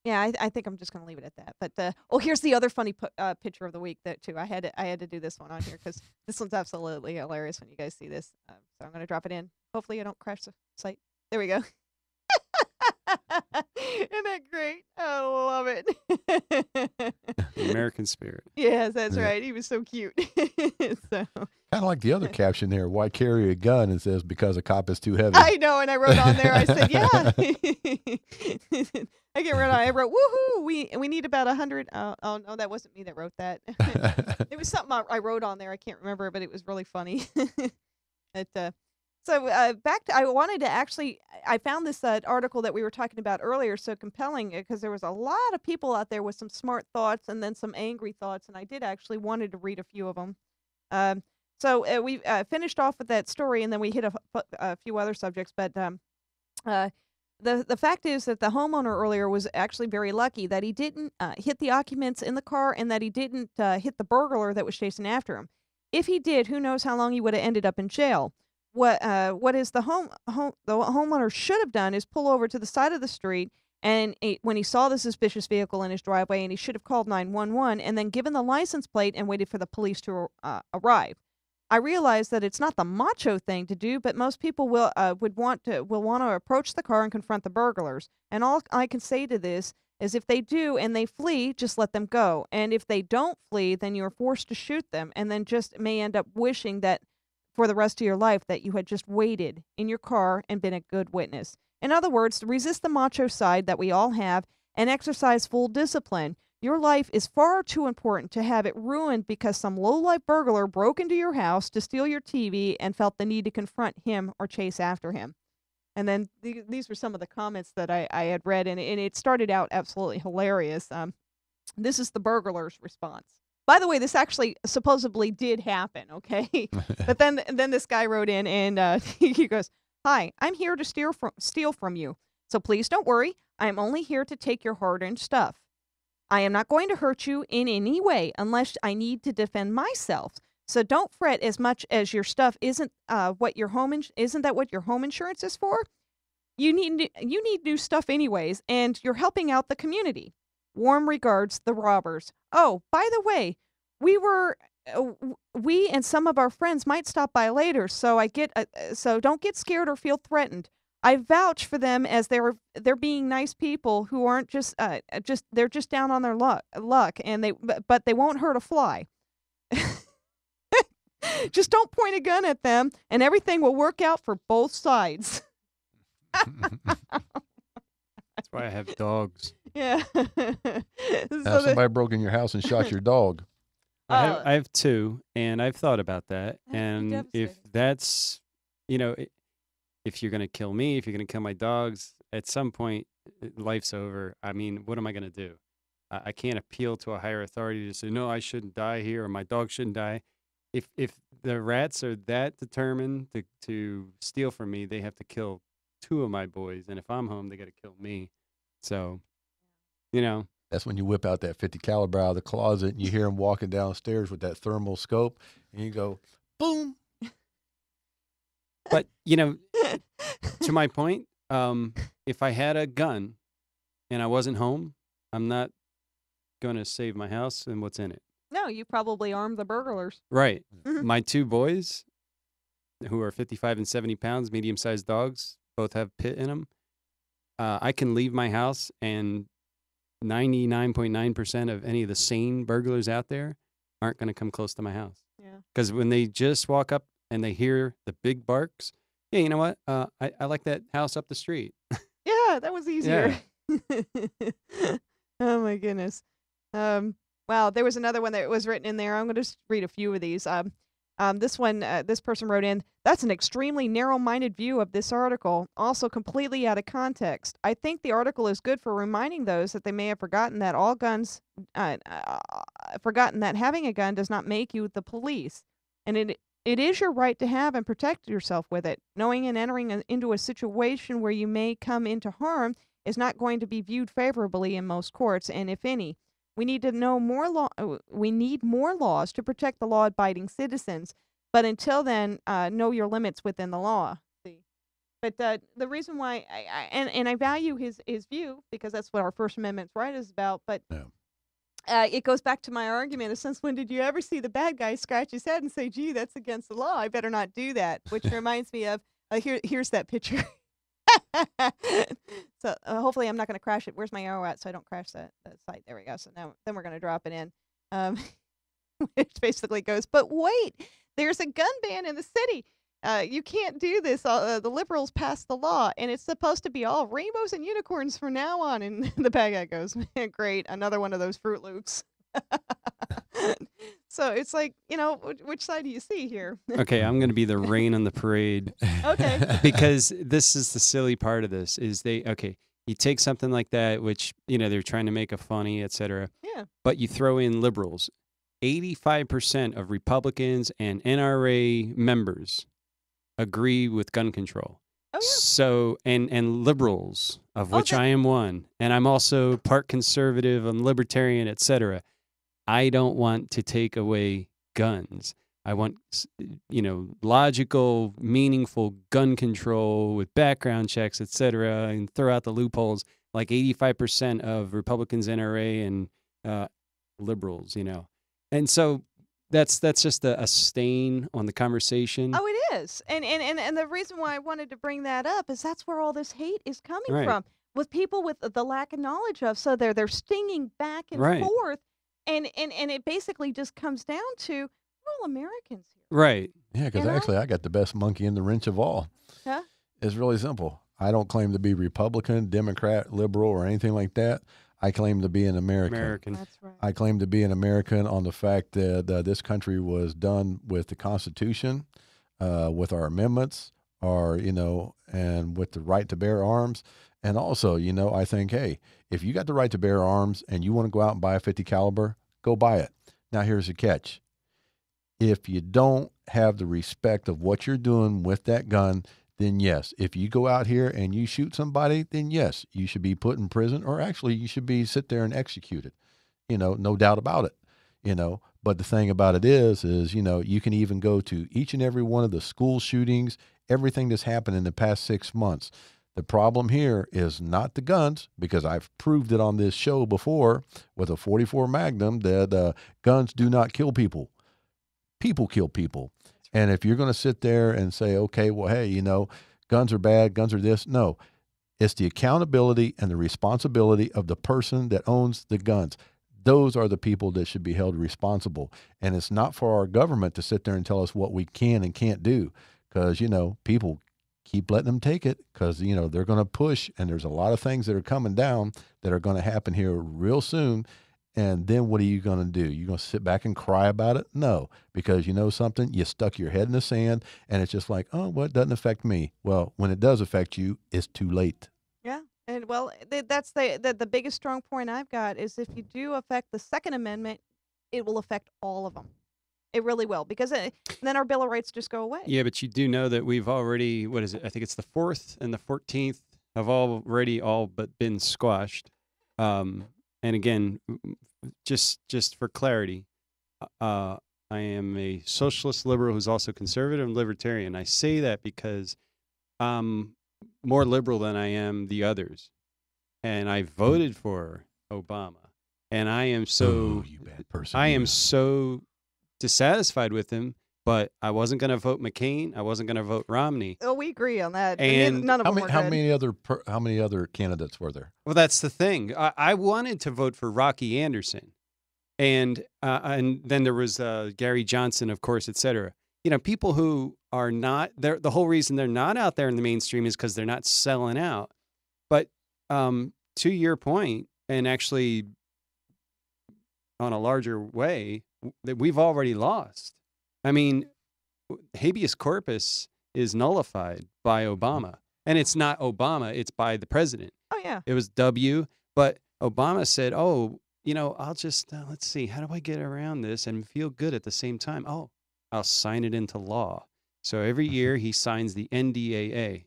[SPEAKER 3] yeah, I think I'm just going to leave it at that. But here's the other funny picture of the week that too. I had to do this one on here because this one's absolutely hilarious when you guys see this. So I'm going to drop it in. Hopefully, I don't crash the site. There we go. Isn't that great? I love it.
[SPEAKER 4] The American spirit.
[SPEAKER 3] Yes, that's
[SPEAKER 2] Yeah.
[SPEAKER 3] right. He was so cute. So
[SPEAKER 2] Kind of like the other caption there. Why carry a gun? And says because a cop is too heavy.
[SPEAKER 3] I know, and I wrote on there. I said, "Yeah." I wrote, "Woohoo! We need about 100." Oh no, that wasn't me that wrote that. It was something I wrote on there. I can't remember, but it was really funny. So I wanted to actually, I found this article that we were talking about earlier so compelling because there was a lot of people out there with some smart thoughts and then some angry thoughts, and I did actually wanted to read a few of them. So we finished off with that story, and then we hit a few other subjects. But the fact is that the homeowner earlier was actually very lucky that he didn't hit the occupants in the car and that he didn't hit the burglar that was chasing after him. If he did, who knows how long he would have ended up in jail. What is the homeowner should have done is pull over to the side of the street, and when he saw the suspicious vehicle in his driveway, and he should have called 911 and then given the license plate and waited for the police to arrive. I realize that it's not the macho thing to do, but most people will want to approach the car and confront the burglars. And all I can say to this is, if they do and they flee, just let them go. And if they don't flee, then you're forced to shoot them, and then just may end up wishing that for the rest of your life that you had just waited in your car and been a good witness. In other words, resist the macho side that we all have and exercise full discipline. Your life is far too important to have it ruined because some low-life burglar broke into your house to steal your TV and felt the need to confront him or chase after him. And then these were some of the comments that I had read, and it started out absolutely hilarious. This is the burglar's response. By the way, this actually supposedly did happen, okay? But then this guy wrote in, and he goes, "Hi, I'm here to steal from you. So please don't worry. I am only here to take your hard-earned stuff. I am not going to hurt you in any way unless I need to defend myself. So don't fret as much as your stuff isn't what your home isn't that what your home insurance is for? You need new stuff anyways, and you're helping out the community. Warm regards, the robbers. Oh, by the way, we and some of our friends might stop by later, so so don't get scared or feel threatened. I vouch for them as they're being nice people who aren't they're just down on their luck, and but they won't hurt a fly. Just don't point a gun at them, and everything will work out for both sides."
[SPEAKER 4] That's why I have dogs.
[SPEAKER 3] Yeah.
[SPEAKER 2] Now somebody broke in your house and shot your dog.
[SPEAKER 4] I have two, and I've thought about that.
[SPEAKER 3] That'd be
[SPEAKER 4] And if
[SPEAKER 3] devastating.
[SPEAKER 4] that's, if you're going to kill me, if you're going to kill my dogs, at some point, life's over. I mean, what am I going to do? I can't appeal to a higher authority to say, no, I shouldn't die here, or my dog shouldn't die. If the rats are that determined to steal from me, they have to kill two of my boys. And if I'm home, they got to kill me. So,
[SPEAKER 2] That's when you whip out that 50 caliber out of the closet and you hear him walking downstairs with that thermal scope, and you go, boom.
[SPEAKER 4] But, to my point, if I had a gun and I wasn't home, I'm not going to save my house and what's in it.
[SPEAKER 3] No, you probably armed the burglars.
[SPEAKER 4] Right.
[SPEAKER 3] Mhm.
[SPEAKER 4] My two boys, who are 55 and 70 pounds, medium-sized dogs, both have pit in them. I can leave my house, and 99.9% of any of the sane burglars out there aren't going to come close to my house.
[SPEAKER 3] Yeah.
[SPEAKER 4] Because when they just walk up and they hear the big barks, hey, you know what? I like that house up the street.
[SPEAKER 3] Yeah, that was easier. Oh my goodness. Wow, there was another one that was written in there. I'm going to just read a few of these. This one, this person wrote in, "That's an extremely narrow-minded view of this article, also completely out of context. I think the article is good for reminding those that they may have forgotten that forgotten that having a gun does not make you the police, and it is your right to have and protect yourself with it. Knowing and entering into a situation where you may come into harm is not going to be viewed favorably in most courts, and if any. We need to know more we need more laws to protect the law-abiding citizens, but until then, know your limits within the law." See, but the reason why I value his view, because that's what our First Amendment right is about. But it goes back to my argument of, since when did you ever see the bad guy scratch his head and say, "Gee, that's against the law. I better not do that." Which reminds me of here's that picture. So hopefully I'm not going to crash it. Where's my arrow at so I don't crash that site? There we go. So then we're going to drop it in. Which basically goes, but wait, there's a gun ban in the city. You can't do this. The liberals passed the law, and it's supposed to be all rainbows and unicorns from now on. And the bad guy goes, great, another one of those Fruit Loops. So it's like, which side do you see here?
[SPEAKER 4] Okay, I'm going to be the rain on the parade.
[SPEAKER 3] Okay.
[SPEAKER 4] Because this is the silly part of this, is you take something like that, which, they're trying to make a funny, etc.
[SPEAKER 3] Yeah.
[SPEAKER 4] But you throw in liberals. 85% of Republicans and NRA members agree with gun control.
[SPEAKER 3] Oh, yeah.
[SPEAKER 4] So, and liberals, of
[SPEAKER 3] Oh,
[SPEAKER 4] which I am one, and I'm also part conservative, I'm libertarian, etc. I don't want to take away guns. I want, logical, meaningful gun control with background checks, etc., and throw out the loopholes like 85% of Republicans, NRA, and liberals, And so that's just a stain on the conversation.
[SPEAKER 3] Oh, it is. And the reason why I wanted to bring that up is that's where all this hate is coming
[SPEAKER 4] Right.
[SPEAKER 3] from, with people with the lack of knowledge of. So they're stinging back and
[SPEAKER 4] Right.
[SPEAKER 3] forth, and it basically just comes down to we're all Americans here.
[SPEAKER 4] Right.
[SPEAKER 2] Yeah, because
[SPEAKER 3] You know?
[SPEAKER 2] actually I got the best monkey in the wrench of all.
[SPEAKER 3] Huh?
[SPEAKER 2] It's really simple. I don't claim to be Republican, Democrat, liberal, or anything like that. I claim to be an American.
[SPEAKER 3] That's right.
[SPEAKER 2] I claim to be an American on the fact that this country was done with the Constitution, with our amendments, and with the right to bear arms. And also, I think, hey, if you got the right to bear arms and you want to go out and buy a 50 caliber, go buy it. Now, here's the catch. If you don't have the respect of what you're doing with that gun, then yes, if you go out here and you shoot somebody, then yes, you should be put in prison, or actually you should be sit there and executed. No doubt about it. But the thing about it is, you can even go to each and every one of the school shootings, everything that's happened in the past 6 months. The problem here is not the guns, because I've proved it on this show before with a 44 Magnum that guns do not kill people. People kill people. And if you're going to sit there and say, okay, well, hey, guns are bad, guns are this. No, it's the accountability and the responsibility of the person that owns the guns. Those are the people that should be held responsible. And it's not for our government to sit there and tell us what we can and can't do, because, people keep letting them take it, because, they're going to push. And there's a lot of things that are coming down that are going to happen here real soon. And then what are you going to do? You're going to sit back and cry about it? No, because you know something? You stuck your head in the sand, and it's just like, oh, well, it doesn't affect me. Well, when it does affect you, it's too late.
[SPEAKER 3] Yeah. And well, that's the biggest strong point I've got is if you do affect the Second Amendment, it will affect all of them. It really will, because then our Bill of Rights just go away.
[SPEAKER 4] Yeah, but you do know that we've already, what is it? I think it's the 4th and the 14th have already all but been squashed. And again, just for clarity, I am a socialist liberal who's also conservative and libertarian. I say that because I'm more liberal than I am the others. And I voted for Obama. And I am so,
[SPEAKER 2] you bad person.
[SPEAKER 4] I am so dissatisfied with him, but I wasn't going to vote McCain. I wasn't going to vote Romney.
[SPEAKER 3] Oh, we agree on that.
[SPEAKER 4] And
[SPEAKER 3] none of them were
[SPEAKER 2] how
[SPEAKER 3] good.
[SPEAKER 2] many other candidates were there?
[SPEAKER 4] Well, that's the thing. I wanted to vote for Rocky Anderson, and then there was Gary Johnson, of course, et cetera. People who are not there. The whole reason they're not out there in the mainstream is because they're not selling out. But to your point, and actually on a larger way, that we've already lost. I mean, habeas corpus is nullified by Obama. And it's not Obama, it's by the president.
[SPEAKER 3] Oh, yeah.
[SPEAKER 4] It was W. But Obama said, oh, I'll just, let's see, how do I get around this and feel good at the same time? Oh, I'll sign it into law. So every year he signs the NDAA.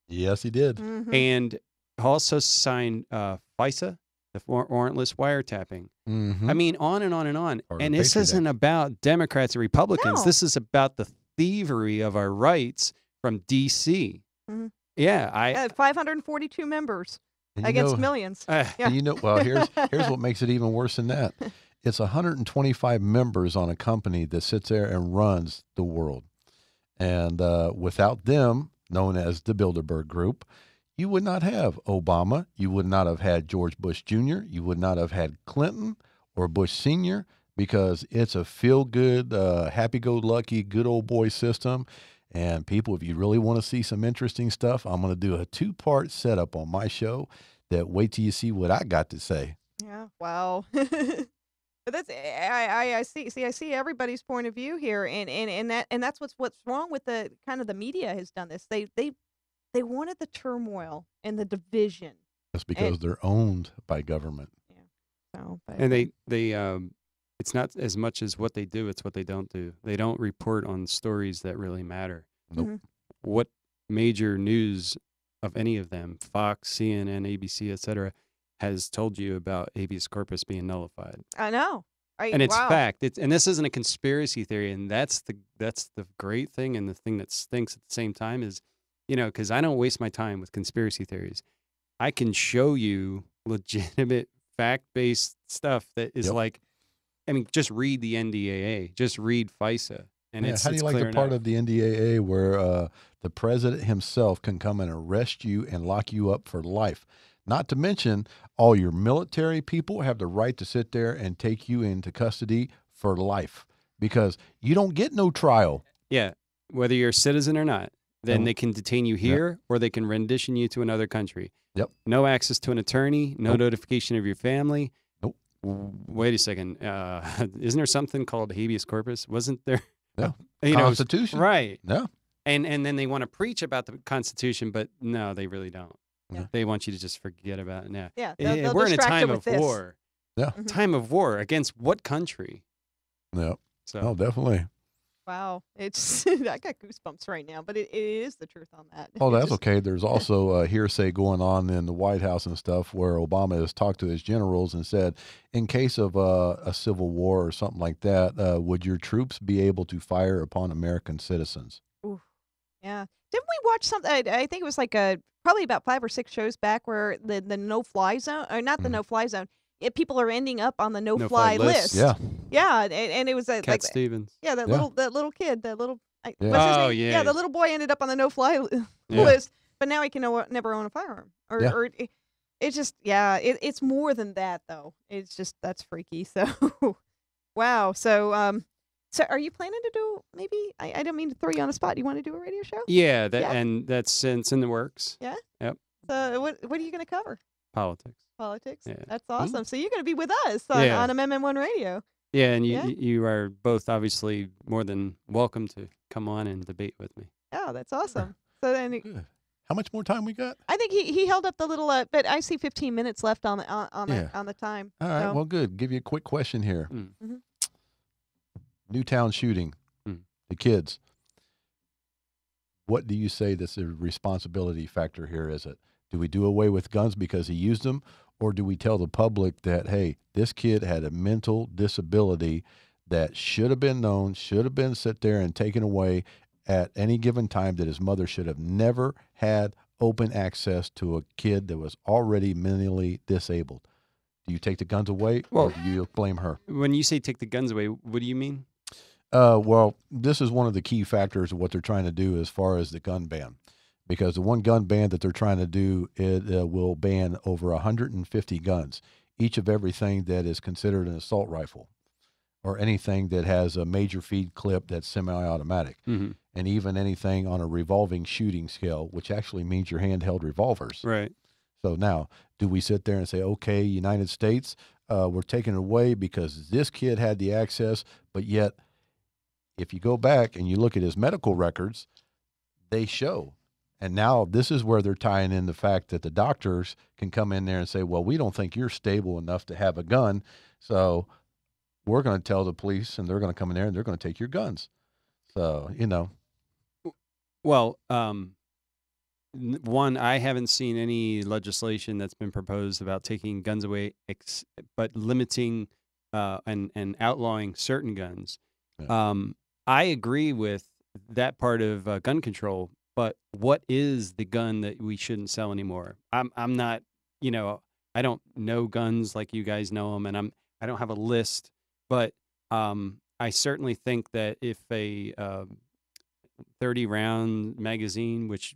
[SPEAKER 2] Yes, he did.
[SPEAKER 3] Mm-hmm.
[SPEAKER 4] And also signed FISA, the warrantless wiretapping.
[SPEAKER 2] Mm-hmm.
[SPEAKER 4] I mean, on and on and on.
[SPEAKER 2] Or
[SPEAKER 4] And
[SPEAKER 2] the
[SPEAKER 4] this
[SPEAKER 2] Patriot
[SPEAKER 4] isn't about Democrats or Republicans.
[SPEAKER 3] No.
[SPEAKER 4] This is about the thievery of our rights from D.C.
[SPEAKER 3] Mhm.
[SPEAKER 4] Yeah,
[SPEAKER 3] 542 members
[SPEAKER 2] And
[SPEAKER 3] against millions. Yeah.
[SPEAKER 2] And well, here's what makes it even worse than that. It's 125 members on a company that sits there and runs the world. And without them, known as the Bilderberg Group, you would not have Obama. You would not have had George Bush Jr. You would not have had Clinton or Bush Sr., because it's a feel-good, happy-go-lucky, good old boy system. And people, if you really want to see some interesting stuff, I'm going to do a 2-part setup on my show that wait till you see what I got to say.
[SPEAKER 3] Yeah. Wow. But that's I see. See, I see everybody's point of view here, and that's what's wrong with the kind of the media has done this. They wanted the turmoil and the division.
[SPEAKER 2] That's because they're owned by government.
[SPEAKER 3] Yeah. So, but,
[SPEAKER 4] and they it's not as much as what they do, it's what they don't do. They don't report on stories that really matter.
[SPEAKER 2] Nope.
[SPEAKER 3] Mhm.
[SPEAKER 4] What major news of any of them, Fox, CNN, ABC, etc., has told you about habeas corpus being nullified.
[SPEAKER 3] I know.
[SPEAKER 4] And it's
[SPEAKER 3] wow.
[SPEAKER 4] fact. And this isn't a conspiracy theory. And that's the great thing, and the thing that stinks at the same time is, because I don't waste my time with conspiracy theories. I can show you legitimate fact-based stuff that is like, just read the NDAA, just read FISA. And
[SPEAKER 2] how do you like the part of the NDAA where the president himself can come and arrest you and lock you up for life? Not to mention, all your military people have the right to sit there and take you into custody for life because you don't get no trial.
[SPEAKER 4] Yeah, whether you're a citizen or not, then they can detain you here or they can rendition you to another country.
[SPEAKER 2] Yep.
[SPEAKER 4] No access to an attorney, no notification of your family.
[SPEAKER 2] Nope.
[SPEAKER 4] Wait a second. Isn't there something called habeas corpus? Wasn't there?
[SPEAKER 2] No. Constitution.
[SPEAKER 4] Right.
[SPEAKER 2] No.
[SPEAKER 4] And then they want to preach about the Constitution, but no, they really don't.
[SPEAKER 3] Yeah.
[SPEAKER 4] They want you to just forget about it now.
[SPEAKER 3] Yeah,
[SPEAKER 4] we're in a time of war.
[SPEAKER 2] Yeah.
[SPEAKER 4] Time of war against what country?
[SPEAKER 2] No.
[SPEAKER 4] So.
[SPEAKER 2] Oh, definitely.
[SPEAKER 3] Wow. It's I got goosebumps right now, but it is the truth on that.
[SPEAKER 2] Oh, that's okay. There's also hearsay going on in the White House and stuff where Obama has talked to his generals and said, in case of a civil war or something like that, would your troops be able to fire upon American citizens?
[SPEAKER 3] Ooh. Yeah. Didn't we watch something? I think it was like probably about 5 or 6 shows back where the no-fly zone, or not the no-fly zone, people are ending up on the no-fly list.
[SPEAKER 2] Yeah.
[SPEAKER 3] Yeah, and it was
[SPEAKER 4] Cat Stevens.
[SPEAKER 3] Yeah, that little kid, that little. What's his name?
[SPEAKER 4] Yeah.
[SPEAKER 3] Yeah, the little boy ended up on the no-fly list, but now he can never own a firearm. Or it's just it's more than that though. It's just that's freaky. So, wow. So so are you planning to do maybe? I don't mean to throw you on the spot. You want to do a radio show?
[SPEAKER 4] Yeah, and that's it's in the works.
[SPEAKER 3] Yeah.
[SPEAKER 4] Yep.
[SPEAKER 3] So what are you going to cover?
[SPEAKER 4] Politics.
[SPEAKER 3] Yeah. That's
[SPEAKER 4] Mm-hmm.
[SPEAKER 3] awesome. So you're going to be with us on MM1 Radio.
[SPEAKER 4] Yeah, and you are both obviously more than welcome to come on and debate with me.
[SPEAKER 3] Oh, that's awesome. So then,
[SPEAKER 2] good. How much more time we got?
[SPEAKER 3] I think he held up the little, but I see 15 minutes left on the time.
[SPEAKER 2] All right. Well, good. Give you a quick question here.
[SPEAKER 3] Mm-hmm.
[SPEAKER 2] Newtown shooting, the kids. What do you say that's a responsibility factor here? Is it, do we do away with guns because he used them? Or do we tell the public that, hey, this kid had a mental disability that should have been known, should have been sit there and taken away at any given time, that his mother should have never had open access to a kid that was already mentally disabled? Do you take the guns away or do you blame her?
[SPEAKER 4] When you say take the guns away, what do you mean?
[SPEAKER 2] Well, this is one of the key factors of what they're trying to do as far as the gun ban. Because the one gun ban that they're trying to do, it will ban over 150 guns, each of everything that is considered an assault rifle or anything that has a major feed clip that's semi-automatic, and even anything on a revolving shooting scale, which actually means your handheld revolvers.
[SPEAKER 4] Right.
[SPEAKER 2] So now, do we sit there and say, okay, United States, we're taking it away because this kid had the access, but yet if you go back and you look at his medical records, they show. And now this is where they're tying in the fact that the doctors can come in there and say, well, we don't think you're stable enough to have a gun, so we're going to tell the police, and they're going to come in there and they're going to take your guns. So,
[SPEAKER 4] Well, one, I haven't seen any legislation that's been proposed about taking guns away, but limiting and outlawing certain guns.
[SPEAKER 2] Yeah.
[SPEAKER 4] I agree with that part of gun control. But what is the gun that we shouldn't sell anymore? I'm not, I don't know guns like you guys know them, and I don't have a list. But I certainly think that if a 30-round magazine, which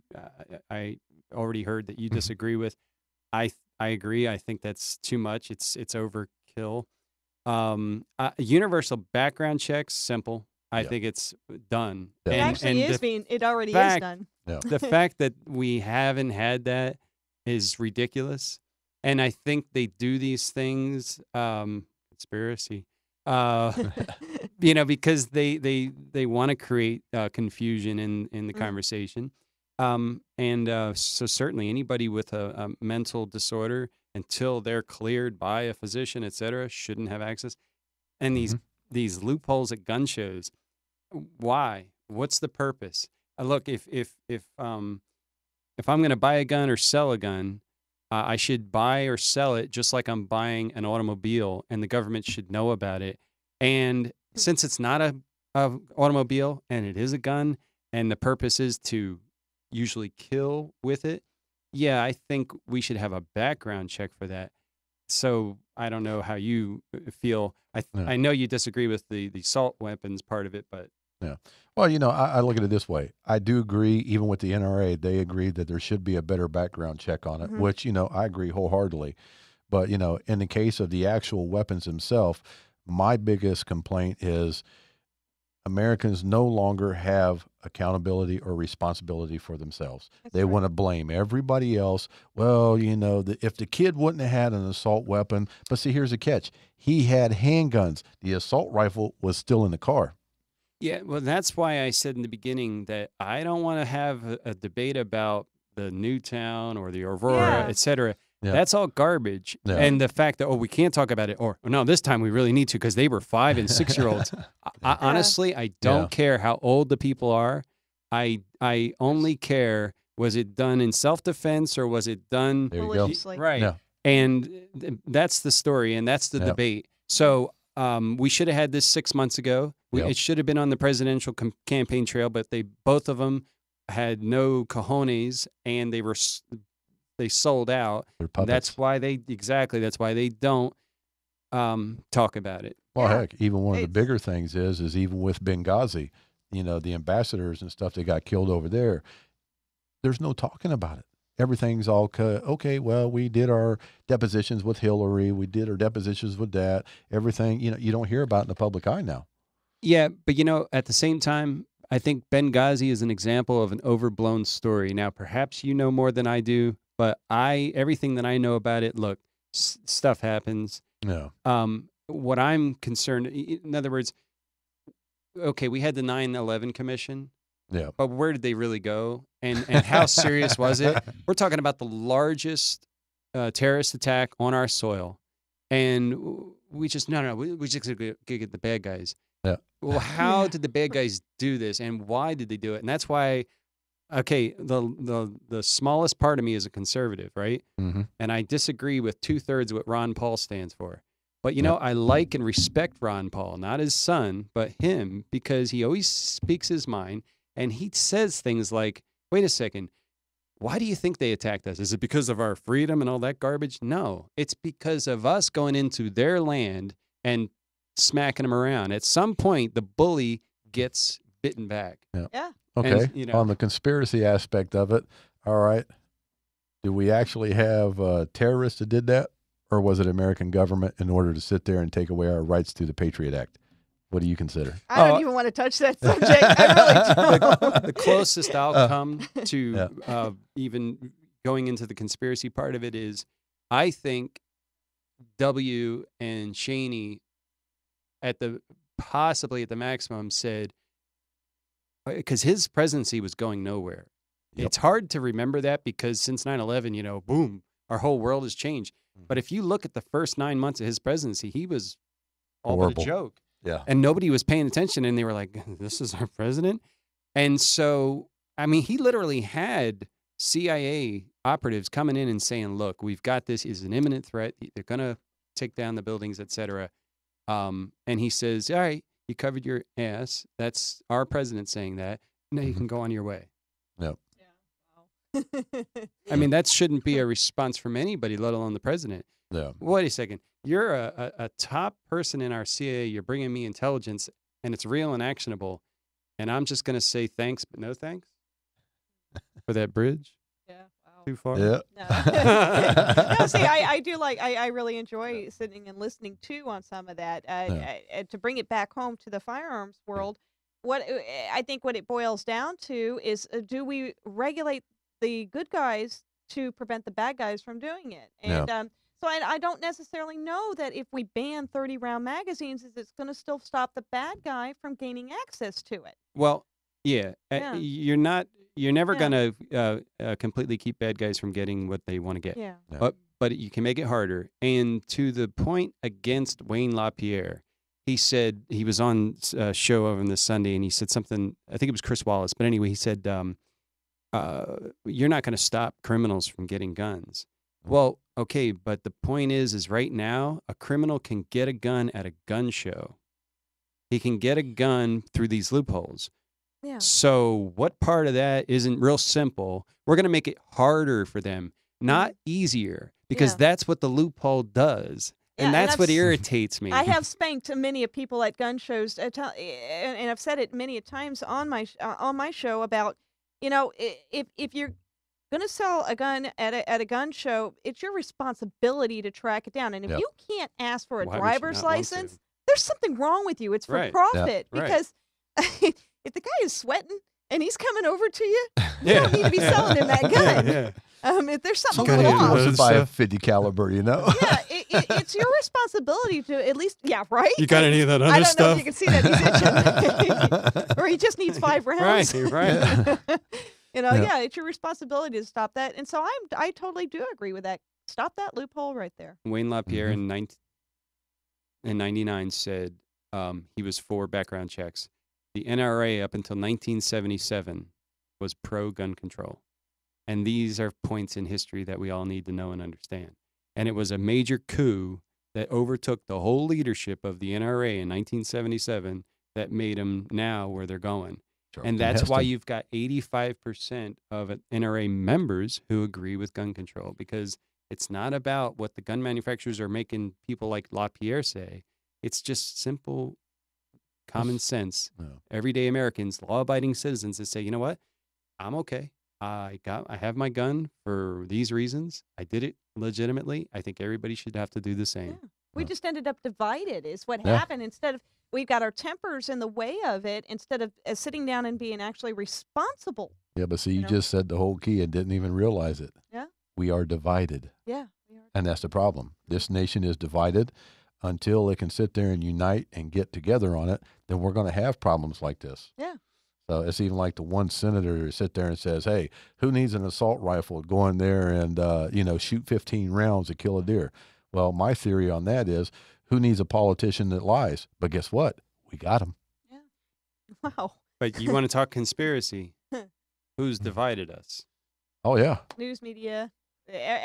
[SPEAKER 4] I already heard that you disagree with, I agree. I think that's too much. It's overkill. Universal background checks, simple. I think it's done.
[SPEAKER 2] Yeah.
[SPEAKER 3] It actually it already is done.
[SPEAKER 2] Yeah.
[SPEAKER 4] The fact that we haven't had that is ridiculous. And I think they do these things, conspiracy, because they want to create confusion in the conversation. So certainly anybody with a mental disorder, until they're cleared by a physician, et cetera, shouldn't have access. And these loopholes at gun shows, why? What's the purpose? look, if I'm going to buy a gun or sell a gun, I should buy or sell it just like I'm buying an automobile, and the government should know about it. And since it's not a automobile and it is a gun, and the purpose is to usually kill with it, yeah, I think we should have a background check for that. So I don't know how you feel. I know you disagree with the assault weapons part of it, but
[SPEAKER 2] yeah. Well, I look at it this way. I do agree, even with the NRA, they agree that there should be a better background check on it, which, I agree wholeheartedly. But, in the case of the actual weapons themselves, my biggest complaint is Americans no longer have accountability or responsibility for themselves. They want to blame everybody else. Well, if the kid wouldn't have had an assault weapon, but see, here's the catch. He had handguns. The assault rifle was still in the car.
[SPEAKER 4] Yeah, well, that's why I said in the beginning that I don't want to have a debate about the Newtown or the Aurora, et cetera. Yeah. That's all garbage. Yeah. And the fact that, we can't talk about it, or no, this time we really need to because they were 5 and 6-year-olds. Honestly, I don't care how old the people are. I only care, was it done in self-defense or was it done
[SPEAKER 3] maliciously?
[SPEAKER 4] Right. Yeah. And that's the story, and that's the debate. So we should have had this 6 months ago. It should have been on the presidential campaign trail, but both of them had no cojones, and they sold out. That's why they don't talk about it.
[SPEAKER 2] Well, heck, even one of the bigger things is even with Benghazi, the ambassadors and stuff that got killed over there, there's no talking about it. Everything's all okay. Well, we did our depositions with Hillary. We did our depositions with that. Everything, you don't hear about in the public eye now.
[SPEAKER 4] Yeah, but at the same time, I think Benghazi is an example of an overblown story. Now, perhaps you know more than I do, but everything that I know about it, look, stuff happens.
[SPEAKER 2] Yeah.
[SPEAKER 4] What I'm concerned, in other words, okay, we had the 9/11 Commission.
[SPEAKER 2] Yeah.
[SPEAKER 4] But where did they really go? And how serious was it? We're talking about the largest terrorist attack on our soil. And we just, we just gotta get the bad guys.
[SPEAKER 2] Yeah.
[SPEAKER 4] Well, how did the bad guys do this, and why did they do it? And that's why, okay, the smallest part of me is a conservative, right?
[SPEAKER 2] Mm-hmm.
[SPEAKER 4] And I disagree with 2/3 of what Ron Paul stands for. But, I like and respect Ron Paul, not his son, but him, because he always speaks his mind, and he says things like, wait a second, why do you think they attacked us? Is it because of our freedom and all that garbage? No, it's because of us going into their land and smacking them around. At some point, the bully gets bitten back.
[SPEAKER 3] Yeah.
[SPEAKER 2] Okay.
[SPEAKER 4] And,
[SPEAKER 2] on the conspiracy aspect of it, all right, do we actually have terrorists that did that? Or was it American government in order to sit there and take away our rights through the Patriot Act? What do you consider?
[SPEAKER 3] I don't even want to touch that subject. I really don't.
[SPEAKER 4] The closest I'll come to even going into the conspiracy part of it is, I think W and Cheney possibly at the maximum said, because his presidency was going nowhere. Yep. It's hard to remember that because since 9/11, boom, our whole world has changed. But if you look at the first 9 months of his presidency, he was all but a joke.
[SPEAKER 2] Yeah.
[SPEAKER 4] And nobody was paying attention, and they were like, this is our president? And so, I mean, he literally had CIA operatives coming in and saying, look, we've got this is an imminent threat. They're going to take down the buildings, et cetera. And he says, all right, you covered your ass. That's our president saying that. Now you can go on your way.
[SPEAKER 2] Yep.
[SPEAKER 4] I mean, that shouldn't be a response from anybody, let alone the president.
[SPEAKER 2] Yeah.
[SPEAKER 4] Wait a second. You're a top person in our CIA. You're bringing me intelligence, and it's real and actionable. And I'm just going to say thanks, but no thanks for that bridge.
[SPEAKER 3] Yeah. Wow.
[SPEAKER 4] Too far.
[SPEAKER 2] Yeah.
[SPEAKER 3] No, see, I do I really enjoy sitting and listening too on some of that. To bring it back home to the firearms world, I think what it boils down to is, do we regulate the good guys to prevent the bad guys from doing it? And so I don't necessarily know that if we ban 30-round magazines, it's going to still stop the bad guy from gaining access to it.
[SPEAKER 4] Well, yeah. You're never going to completely keep bad guys from getting what they want to get.
[SPEAKER 3] Yeah.
[SPEAKER 4] But you can make it harder. And to the point against Wayne LaPierre, he said he was on a show over this Sunday, and he said something. I think it was Chris Wallace, but anyway, he said, "You're not going to stop criminals from getting guns." Well, okay, but the point is right now a criminal can get a gun at a gun show. He can get a gun through these loopholes.
[SPEAKER 3] Yeah.
[SPEAKER 4] So what part of that isn't real simple? We're going to make it harder for them, not easier, because that's what the loophole does. And
[SPEAKER 3] Yeah,
[SPEAKER 4] that's what irritates me.
[SPEAKER 3] I have spanked many of people at gun shows, and I've said it many times on my show about, if you're going to sell a gun at a gun show, it's your responsibility to track it down. And if you can't ask for a driver's license, there's something wrong with you. It's for profit. Because if the guy is sweating and he's coming over to you, you don't need to be selling him that gun. If there's something wrong,
[SPEAKER 2] wants to buy a 50 caliber,
[SPEAKER 3] Yeah, it's your responsibility to at least, right?
[SPEAKER 4] You got any of that other stuff?
[SPEAKER 3] I don't know if you can see that he's itching. Or he just needs 5 rounds.
[SPEAKER 4] Right.
[SPEAKER 3] It's your responsibility to stop that. And so I totally do agree with that. Stop that loophole right there.
[SPEAKER 4] Wayne LaPierre in 99 said he was for background checks. The NRA up until 1977 was pro-gun control. And these are points in history that we all need to know and understand. And it was a major coup that overtook the whole leadership of the NRA in 1977 that made them now where they're going. And that's why you've got 85% of NRA members who agree with gun control, because it's not about what the gun manufacturers are making people like LaPierre say. It's just simple common sense. Everyday Americans, law-abiding citizens that say, you know what? I'm okay. I have my gun for these reasons. I did it legitimately. I think everybody should have to do the same.
[SPEAKER 3] Yeah. We just ended up divided is what happened. Instead of, we've got our tempers in the way of it instead of sitting down and being actually responsible.
[SPEAKER 2] Yeah, but see, you just said the whole key and didn't even realize it.
[SPEAKER 3] Yeah.
[SPEAKER 2] We are divided.
[SPEAKER 3] Yeah. We are.
[SPEAKER 2] And that's the problem. This nation is divided. Until it can sit there and unite and get together on it, then we're going to have problems like this.
[SPEAKER 3] Yeah.
[SPEAKER 2] So it's even like the one senator sit there and says, hey, who needs an assault rifle to go in there and, shoot 15 rounds to kill a deer? Well, my theory on that is, who needs a politician that lies? But guess what? We got him.
[SPEAKER 3] Yeah. Wow.
[SPEAKER 4] But you want to talk conspiracy? Who's divided us?
[SPEAKER 2] Oh, yeah.
[SPEAKER 3] News media.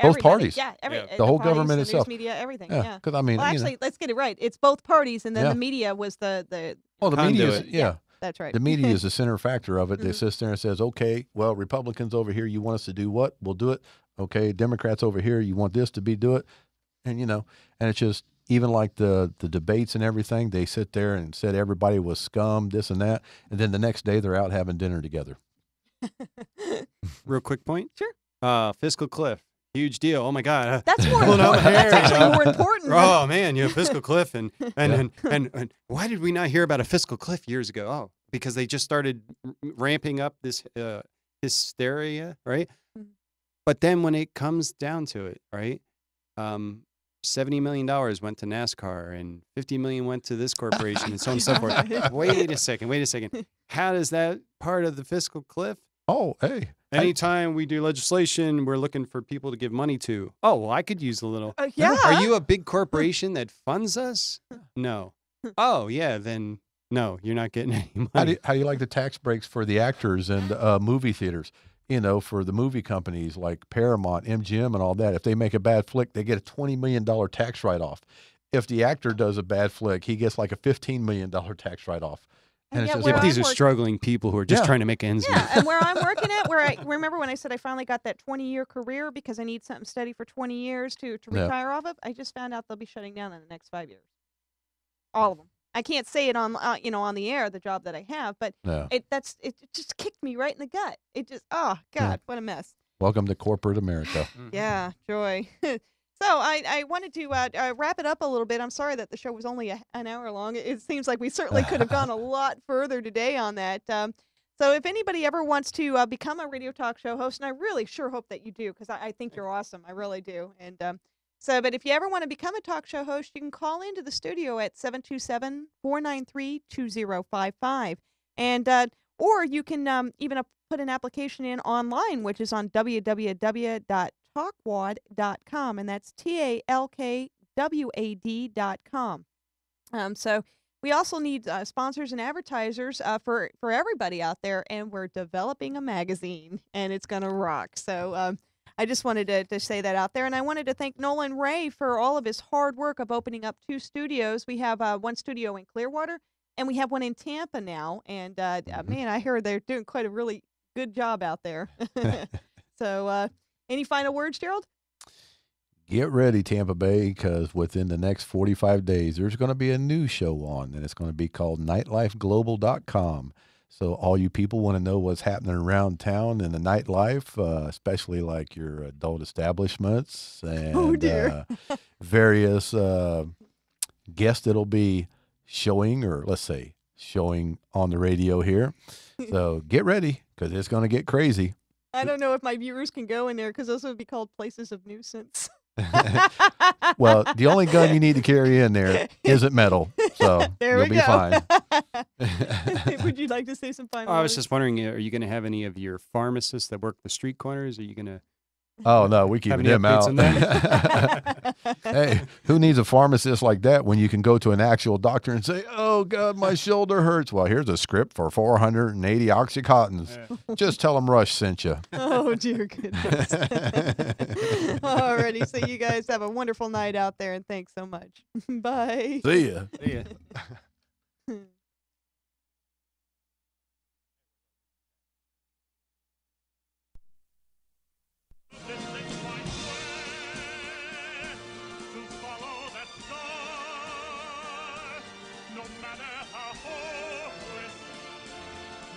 [SPEAKER 2] Both parties.
[SPEAKER 3] Yeah.
[SPEAKER 2] The whole government
[SPEAKER 3] the
[SPEAKER 2] itself.
[SPEAKER 3] News media, everything.
[SPEAKER 2] Yeah. Because, I mean,
[SPEAKER 3] well, actually, let's get it right. It's both parties, and then the media was the
[SPEAKER 2] media is,
[SPEAKER 3] that's right.
[SPEAKER 2] The media is the center factor of it. They sits there and says, okay, well, Republicans over here, you want us to do what? We'll do it. Okay, Democrats over here, you want this to do it. And, and it's just, even like the debates and everything, they sit there and said everybody was scum, this and that. And then the next day they're out having dinner together.
[SPEAKER 4] Real quick point.
[SPEAKER 3] Sure.
[SPEAKER 4] Fiscal cliff. Huge deal. Oh my God.
[SPEAKER 3] That's more important. That's actually more important.
[SPEAKER 4] Oh man, fiscal cliff and why did we not hear about a fiscal cliff years ago? Oh, because they just started ramping up this hysteria, right? Mm-hmm. But then when it comes down to it, right? $70 million went to NASCAR and $50 million went to this corporation and so on and so forth. Wait a second. How does that part of the fiscal cliff?
[SPEAKER 2] Oh, hey.
[SPEAKER 4] Anytime we do legislation, we're looking for people to give money to. Oh, well, I could use a little.
[SPEAKER 3] Yeah.
[SPEAKER 4] Are you a big corporation that funds us? No. Oh, yeah, then no, you're not getting any money.
[SPEAKER 2] How do you like the tax breaks for the actors and movie theaters? For the movie companies like Paramount, MGM, and all that. If they make a bad flick, they get a $20 million tax write-off. If the actor does a bad flick, he gets like a $15 million tax write-off. And
[SPEAKER 3] yeah,
[SPEAKER 4] but these are struggling people who are just trying to make ends meet.
[SPEAKER 3] Yeah, and where I'm working at, where I remember when I said I finally got that 20-year career because I need something steady for 20 years to retire off of, I just found out they'll be shutting down in the next 5 years. All of them. I can't say it on on the air, the job that I have, but it just kicked me right in the gut. It just what a mess.
[SPEAKER 2] Welcome to corporate America.
[SPEAKER 3] Yeah, joy. So I wanted to wrap it up a little bit. I'm sorry that the show was only an hour long. It seems like we certainly could have gone a lot further today on that. So if anybody ever wants to become a radio talk show host, and I really sure hope that you do, because I think you're awesome. I really do. And but if you ever want to become a talk show host, you can call into the studio at 727-493-2055. And or you can even put an application in online, which is on www.talkwad.com, and that's TALKWAD.com. So we also need sponsors and advertisers for everybody out there, and we're developing a magazine, and it's gonna rock. So I just wanted to say that out there, and I wanted to thank Nolan Ray for all of his hard work of opening up 2 studios. We have one studio in Clearwater, and we have one in Tampa now. And man, I heard they're doing quite a really good job out there. So, any final words, Gerald?
[SPEAKER 2] Get ready, Tampa Bay, because within the next 45 days, there's going to be a new show on, and it's going to be called nightlifeglobal.com. So all you people want to know what's happening around town in the nightlife, especially like your adult establishments and various guests that'll be showing, or let's say showing on the radio here. So get ready, because it's going to get crazy.
[SPEAKER 3] I don't know if my viewers can go in there, because those would be called places of nuisance.
[SPEAKER 2] Well, the only gun you need to carry in there isn't metal, so you'll be fine.
[SPEAKER 3] Would you like to say some final
[SPEAKER 4] I was
[SPEAKER 3] words?
[SPEAKER 4] just wondering, are you going to have any of your pharmacists that work the street corners? Are you going to
[SPEAKER 2] Oh, no, we keep
[SPEAKER 4] have any
[SPEAKER 2] them
[SPEAKER 4] updates
[SPEAKER 2] out.
[SPEAKER 4] on that?
[SPEAKER 2] Hey, who needs a pharmacist like that when you can go to an actual doctor and say, oh, God, my shoulder hurts? Well, here's a script for 480 Oxycontins.
[SPEAKER 4] Yeah.
[SPEAKER 2] Just tell them Rush sent you.
[SPEAKER 3] Oh, dear goodness. Alrighty, so you guys have a wonderful night out there, and thanks so much. Bye.
[SPEAKER 2] See ya.
[SPEAKER 4] Yeah.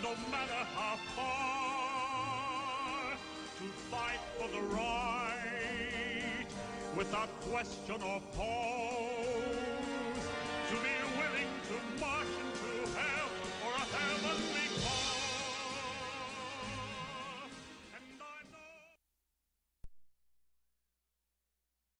[SPEAKER 5] No matter how far, to fight for the right without question or pause.